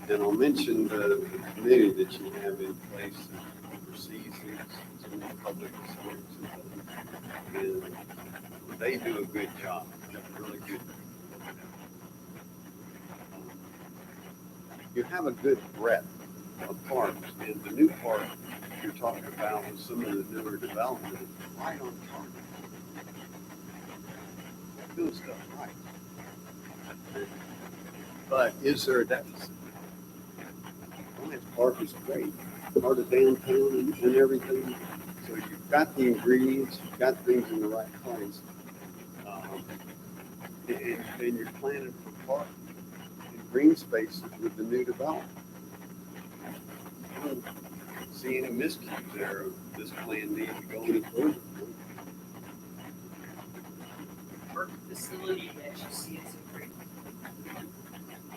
And I'll mention the committee that you have in place that oversees these, some of the public facilities and things. And they do a good job, really good. You have a good breadth of parks, and the new park you're talking about with some of the newer development is right on target. They're doing stuff right. But is there a deficit? Lions Park is great, part of downtown and everything. So you've got the ingredients, you've got things in the right place. And you're planning for park and green spaces with the new development. I don't see any miscues there of this plan needing to go any further. Park facility that you see is great.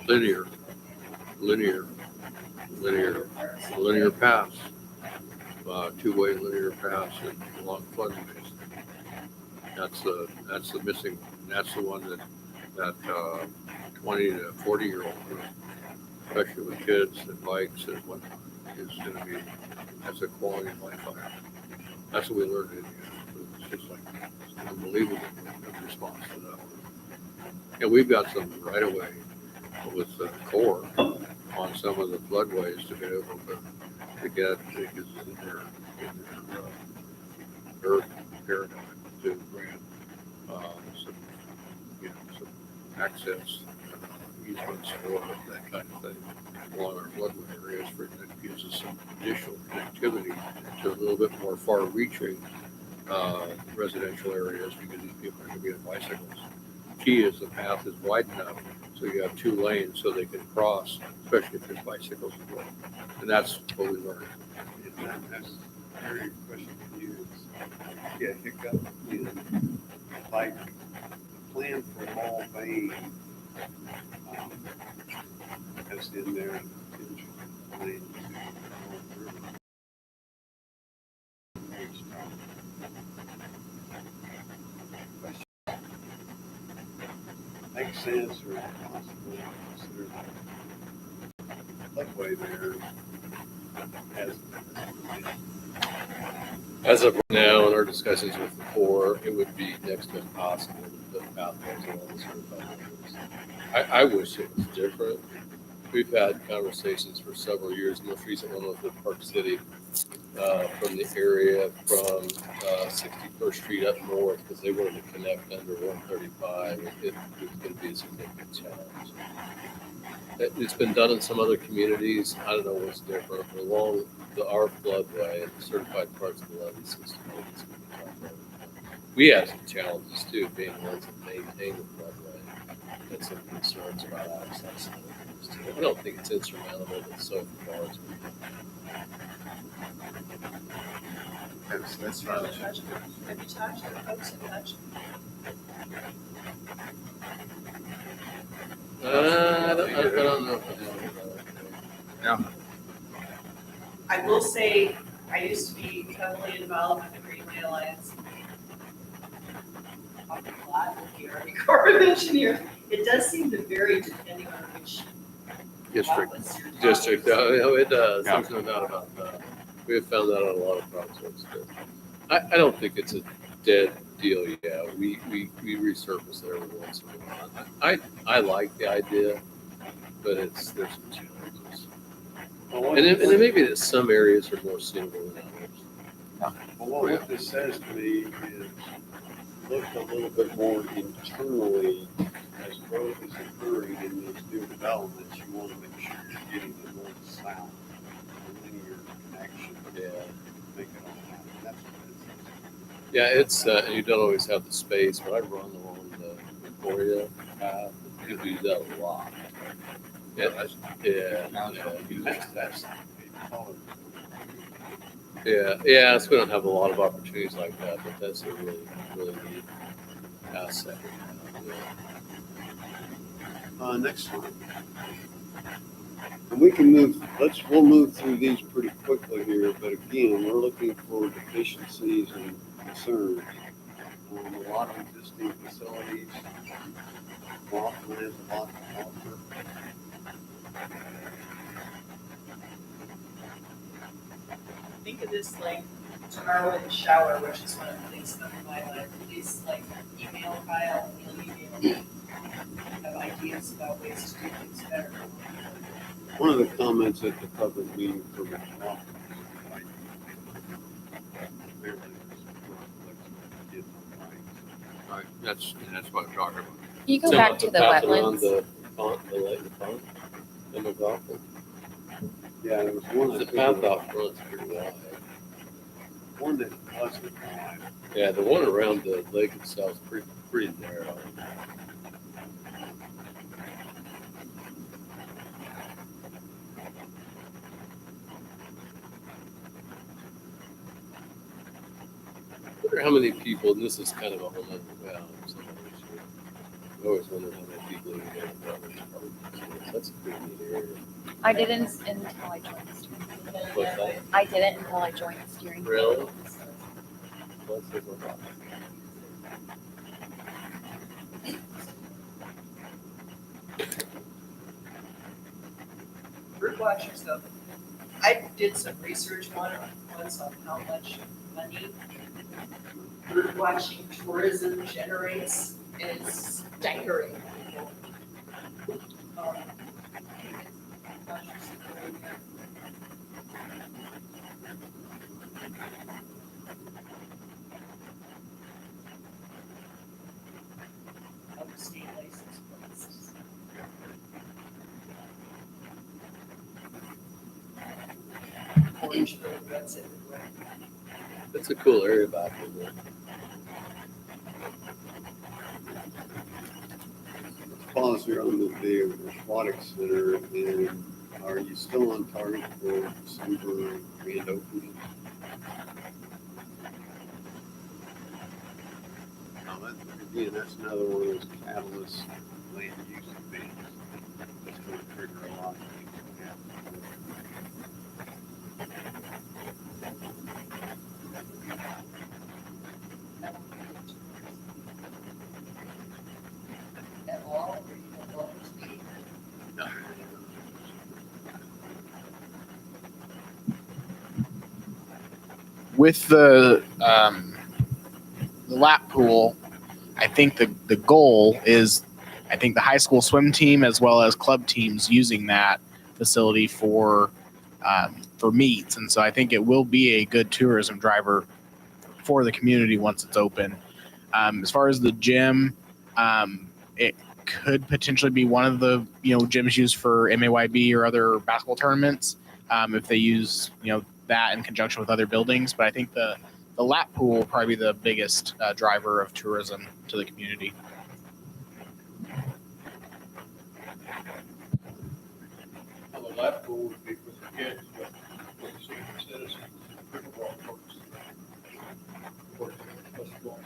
Linear paths, two-way linear paths along floodways. That's the missing, that's the one that 20 to 40-year-old group, especially with kids and bikes and whatnot, is going to be, that's a quality of life item. That's what we learned in here. It's just like, it's unbelievable response to that. And we've got some right away with the Corps on some of the floodways to be able to get, because in their paradigm to grant some access easements for that kind of thing along our floodway areas, for that gives us some additional connectivity to a little bit more far-reaching residential areas, because these people are going to be on bicycles. Key is the path is wide enough so you have 2 lanes so they can cross, especially if there's bicycles involved. And that's what we learned. And that's a very question for you. Yeah, hiccup in like the plan for Mall Bay has in there potential lane makes sense or possible consider floodway there As of now, in our discussions with the Corps, it would be next to impossible to put pathways along the certified roads. I wish it was different. We've had conversations for several years. The most recent one was with Park City, from the area from 61st Street up north, because they wanted to connect under 135. It was going to be a significant challenge. It's been done in some other communities. I don't know what's different. Along our floodway and certified parts of the levee system, we have some challenges too, being the ones that maintain the floodway, and some concerns about access. I don't think it's insurmountable, but so far it's been. that's Have you talked to the folks in Hutch? I don't know. I will say, I used to be heavily involved with the Greenway Alliance. Talking a lot with the Army Corps of Engineers. It does seem to vary depending on which District. outlets you're talking District, to. it does. Yeah. There's no doubt about that. We have found that on a lot of projects. But I don't think it's a dead deal yet. We resurface it every once in a while. I like the idea, but there's some challenges. And then maybe that some areas are more suitable than others. Well, what this says to me is look a little bit more internally as growth is occurring in these new developments. You want to make sure you're getting the north-south linear connection. Yeah. Make it all happen. That's what it is. Yeah, it's you don't always have the space, but I run along the Victoria path. People do that a lot. Yeah, That's a color. yeah. So we don't have a lot of opportunities like that, but that's a really neat asset. Next one. And we can we'll move through these pretty quickly here, but again, we're looking for deficiencies and concerns. A lot of existing facilities, Rockland has a lot to offer. Think of this like tomorrow in the shower, which is one of the things that in my life, please like email Kyle, he'll email me. Have ideas about ways to do things better. One of the comments at the public meeting for the law. Right, that's what I'm talking about. Can you go back to the path around wetlands? The pond, the lake, the pond, and the golf. Yeah, there was one. The path off front's pretty wide. One that wasn't wide. Yeah, the one around the lake itself is pretty narrow. I wonder how many people, and this is kind of a whole other, well, some other issue. I always wondered how many people even know about this park. That's a pretty neat area. I didn't until I joined the steering committee. What's that? I didn't until I joined the steering committee. Really? Let's take a look. Bird watchers though, I did some research once on how much money bird watching tourism generates. It's staggering. Um, of state license places. Orange bird, that's everywhere. That's a cool area back in there. Pause here on the aquatic center, and are you still on target for December grand opening? Now, again, that's another one of those catalyst land use events that's going to trigger a lot of things to happen. At all, or you don't want to be. With the lap pool, I think the goal is, I think the high school swim team as well as club teams using that facility for meets, and so I think it will be a good tourism driver for the community once it's open. As far as the gym, it could potentially be one of the gyms used for MAYB or other basketball tournaments if they use that in conjunction with other buildings. But I think the lap pool will probably be the biggest driver of tourism to the community. Well, the lap pool would be for the kids, but for the senior citizens, pickleball courts. Courts, what's going on?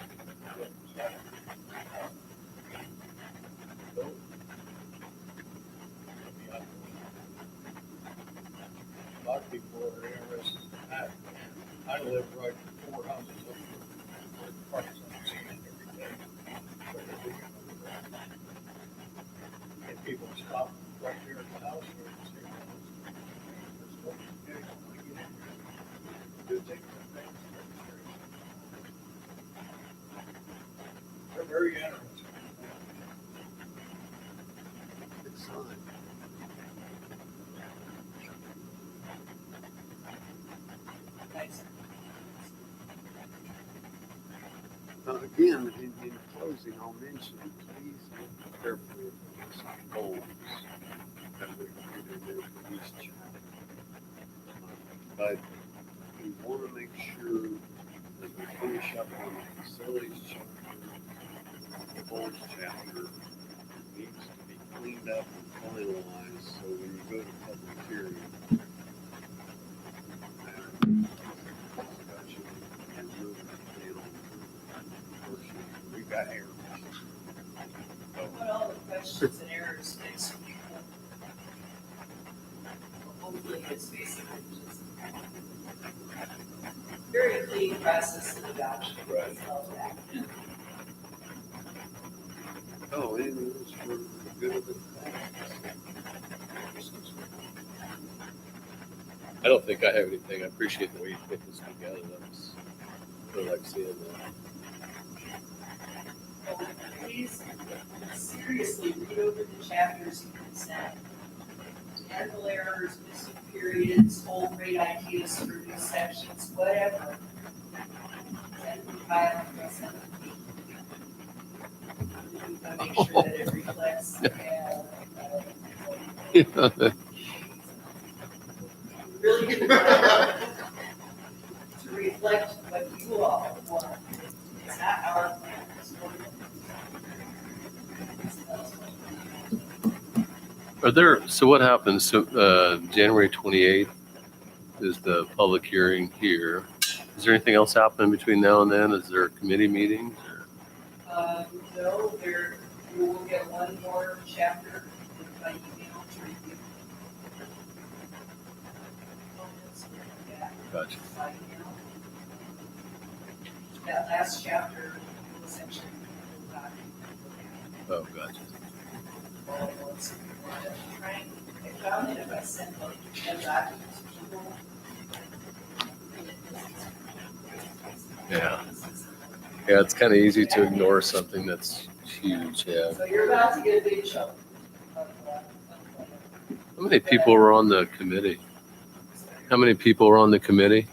A lot of people are interested in that. I live right 4 houses up where the park's on the scene every day. But they're big enough for that. And people stop right there at the house where it's here. There's no getting on to get in here. Do take the things. They're very interesting. Good sign. Nice. Again, in closing, I'll mention, please look carefully at these goals that we put in there for each chapter. But we want to make sure that we finish up on the facilities chapter, the goals chapter, needs to be cleaned up and finalized, so when you go to public hearing, discussion and moving it on. We got errors. Put all the questions and errors next to you. Hopefully it's basically just very clean process of adoption. Right. All that. Oh, and it was for the good of the class. I don't think I have anything. I appreciate the way you put this together. That was I like seeing that. Please seriously read over the chapters you can send. Handle errors, missing periods, old great ideas for new sections, whatever. Send them file and send them to me. We want to make sure that it reflects. Really good to reflect what you all want. It's not our plan. It's what Are there, so what happens? So, January 28th is the public hearing here. Is there anything else happening between now and then? Is there committee meetings? No, you will get one more chapter by email to review. Gotcha. By email. That last chapter was essentially Oh, gotcha. I found that if I send a document to people. Yeah. Yeah, it's kind of easy to ignore something that's huge, yeah. So you're about to get a big chunk of How many people were on the committee? How many people were on the committee?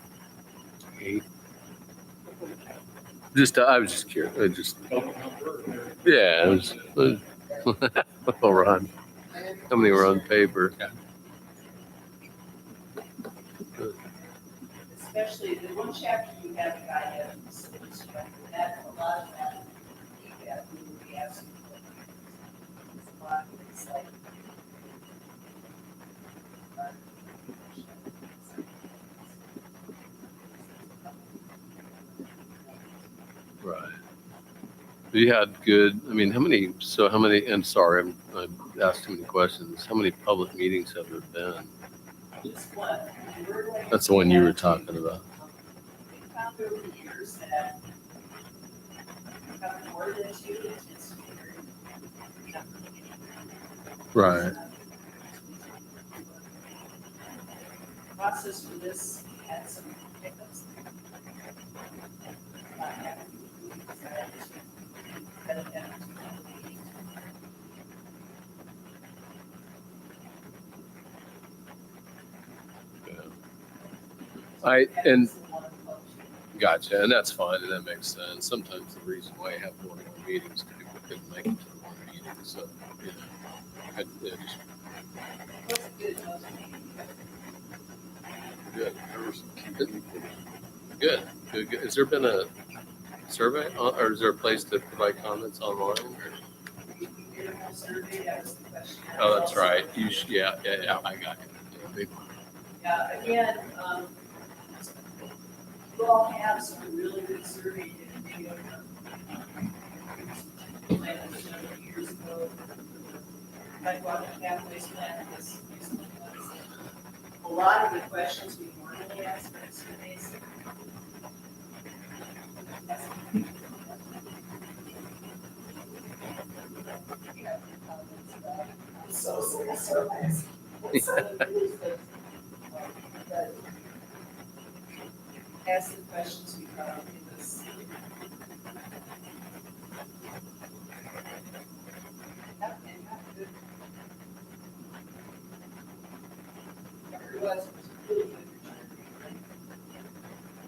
8. I was just curious. Yeah, it was well run. How many were on paper? Especially the one chapter you have a guy that that a lot of that feedback we will be asking for. It's a lot of things like. Right. You had good, I mean, how many, and sorry, I've asked too many questions. How many public meetings have there been? Just one. That's the one you were talking about. We found over the years that have more than 2 inches. Right. Process for this had some hiccups. Not happy with that. But it had to be. And gotcha, and that's fine, and that makes sense. Sometimes the reason why you have more meetings, people couldn't make it to the one meeting, so, you know. Good. Good. Good. Has there been a survey, or is there a place to provide comments online? Oh, that's right. Yeah, I got it. Yeah, again, you all have some really good survey data. Years ago, I bought a pathways plan this recently. A lot of the questions we normally ask in surveys. Surveys. Ask the questions we found in this.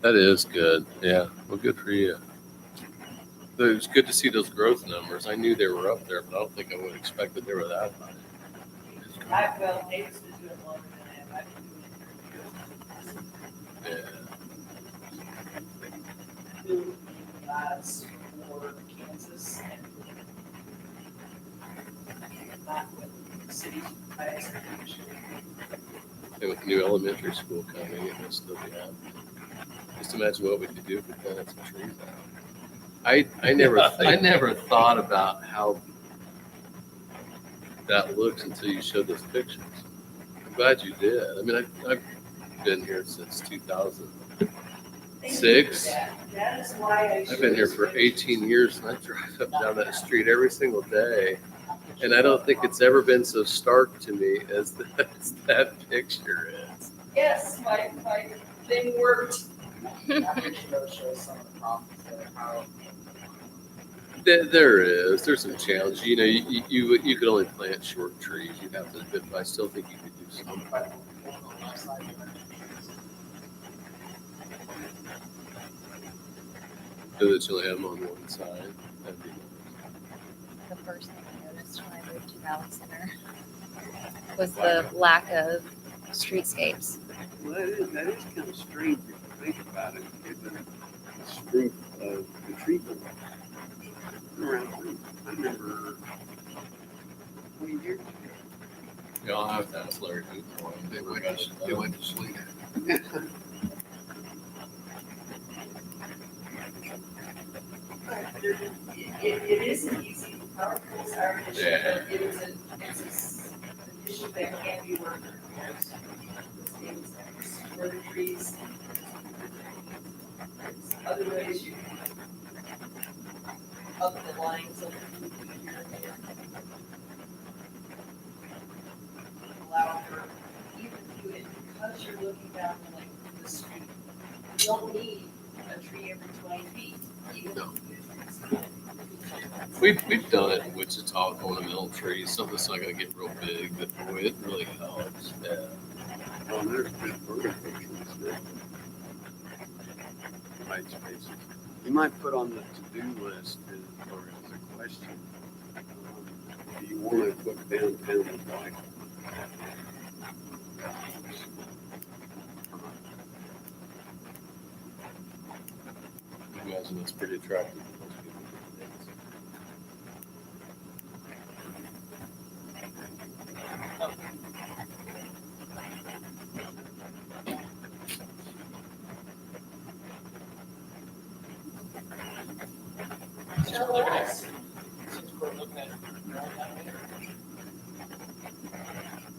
That is good. Yeah. Well, good for you. It was good to see those growth numbers. I knew they were up there, but I don't think I would have expected they were that high. Well, David's been doing longer than I have. I've been doing it for years. Building lives for Kansas and not with cities by execution. And with new elementary school coming, it will still be happening. Just imagine what we could do if we planted some trees out. I never thought about how that looks until you showed those pictures. I'm glad you did. I mean, I've been here since 2006. That is why I've been here for 18 years, and I drive up down that street every single day. And I don't think it's ever been so stark to me as that picture is. Yes, my thing worked. That picture though shows some of the problems there, how There is. There's some challenge. You know, you could only plant short trees. You'd have to, but I still think you could do some. but on the left side of it. Do that you'll have them on one side. That'd be The first thing I noticed when I moved to Valley Center was the lack of streetscapes. Well, that is kind of strange if you think about it, given the strength of the treatment. Around, I remember 20 years ago. Yeah, I'll have to ask Larry Hoop for him. They went to sleep. It isn't easy. Power tools are an issue, Yeah. but it's an issue that can be worked on. For the trees. There's other ways you can up the lines of here and there. Allow for, even do it because you're looking down like the street. You don't need a tree every 20 feet. Even No. if We've done it in Wichita, ornamental trees. Something that's not going to get real big, but boy, it really helps. Yeah. Well, there's good vertical trees there. White spaces. You might put on the to-do list or as a question, do you want to put downtown with white? I imagine it's pretty attractive. So there is. Since we're looking at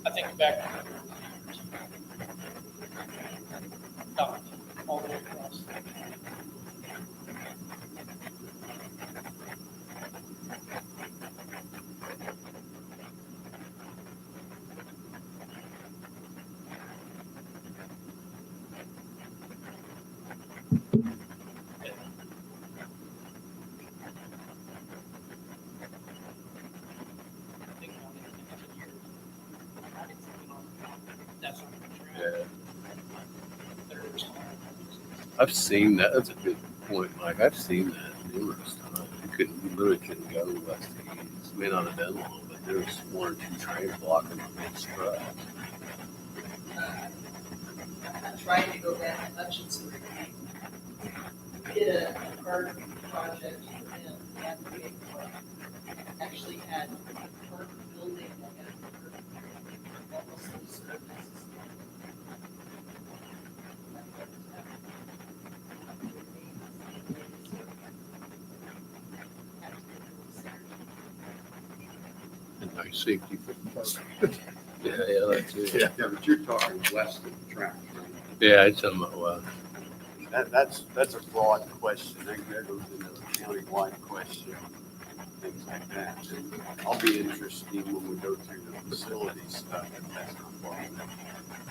I think back dot all the way across. Yeah. I've seen that. That's a good point, Mike. I've seen that numerous times. You literally couldn't go west to east. May not have been long, but there was one or two trains blocking the main strip. I'm trying to go back to Hutchinson. Did a park project in Advocate Park. Actually had a park building that had almost no services. And nice safety for the park. Yeah, that's it. Yeah. Yeah, but you're talking west of the tracks, right? Yeah, it's on my well. That's a broad question. That goes into a county-wide question, things like that. And I'll be interested when we go through the facilities stuff, if that's not part of that.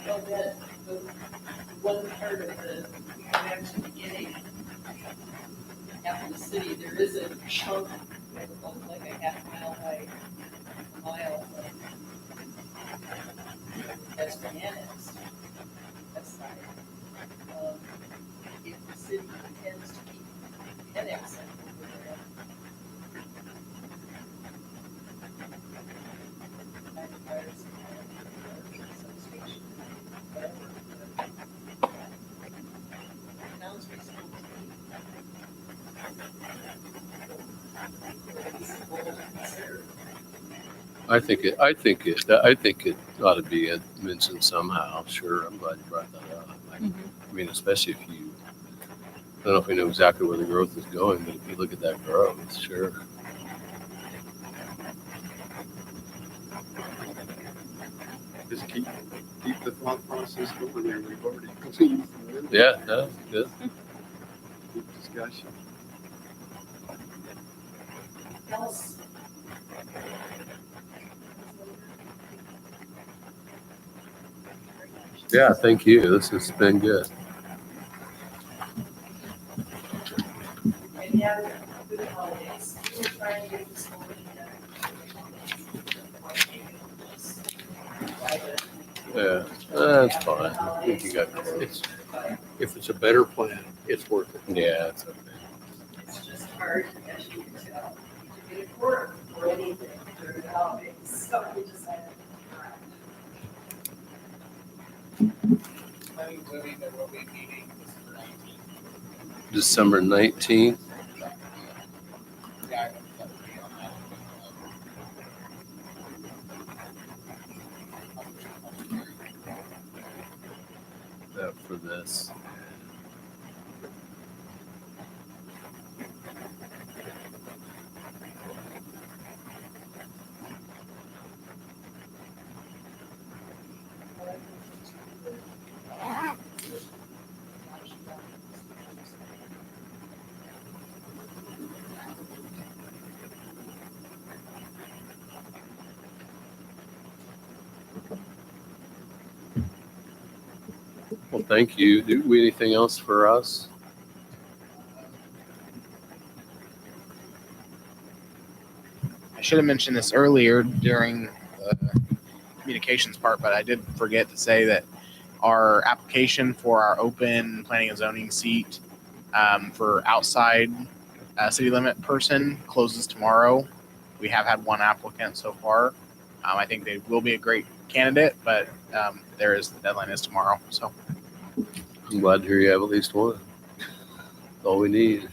Well, that, the one part of the, back to the beginning, after the city, there is a chunk, like a half mile by mile, that's been annexed. That's side. If the city intends to keep annexing over there, that requires substation, whatever. Town's responsibility. I think it ought to be mentioned somehow. Sure, I'm glad you brought that up. I mean, especially if you, I don't know if we know exactly where the growth is going, but if you look at that growth, sure. Just keep the thought process going there. We've already completed some minutes. Yeah, no, good. Keep discussion. Else. Yeah, thank you. This has been good. for the holidays. We were trying to get this whole thing done. Yeah, that's fine. I think you got, It's, if it's a better plan, it's worth it. yeah, it's okay. It's just hard, as you can tell, to get it work or anything during the holidays. So we decided. Planning and zoning, there will be a meeting December December 19th. 19th. The items that will be on For this. Well, thank you. Do we anything else for us? I should have mentioned this earlier during the communications part, but I did forget to say that our application for our open planning and zoning seat for outside city limit person closes tomorrow. We have had one applicant so far. I think they will be a great candidate, but the deadline is tomorrow. So I'm glad to hear you have at least one. That's all we need.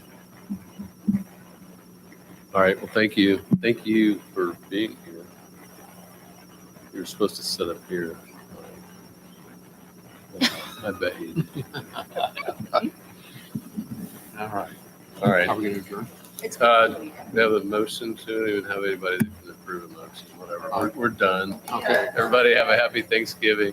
All right. Well, thank you. Thank you for being here. You're supposed to sit up here. I bet you did. All right. All right. Are we gonna adjourn? It's We have a motion to, don't even have anybody that can approve a motion, whatever. We're done. Okay. Everybody have a happy Thanksgiving.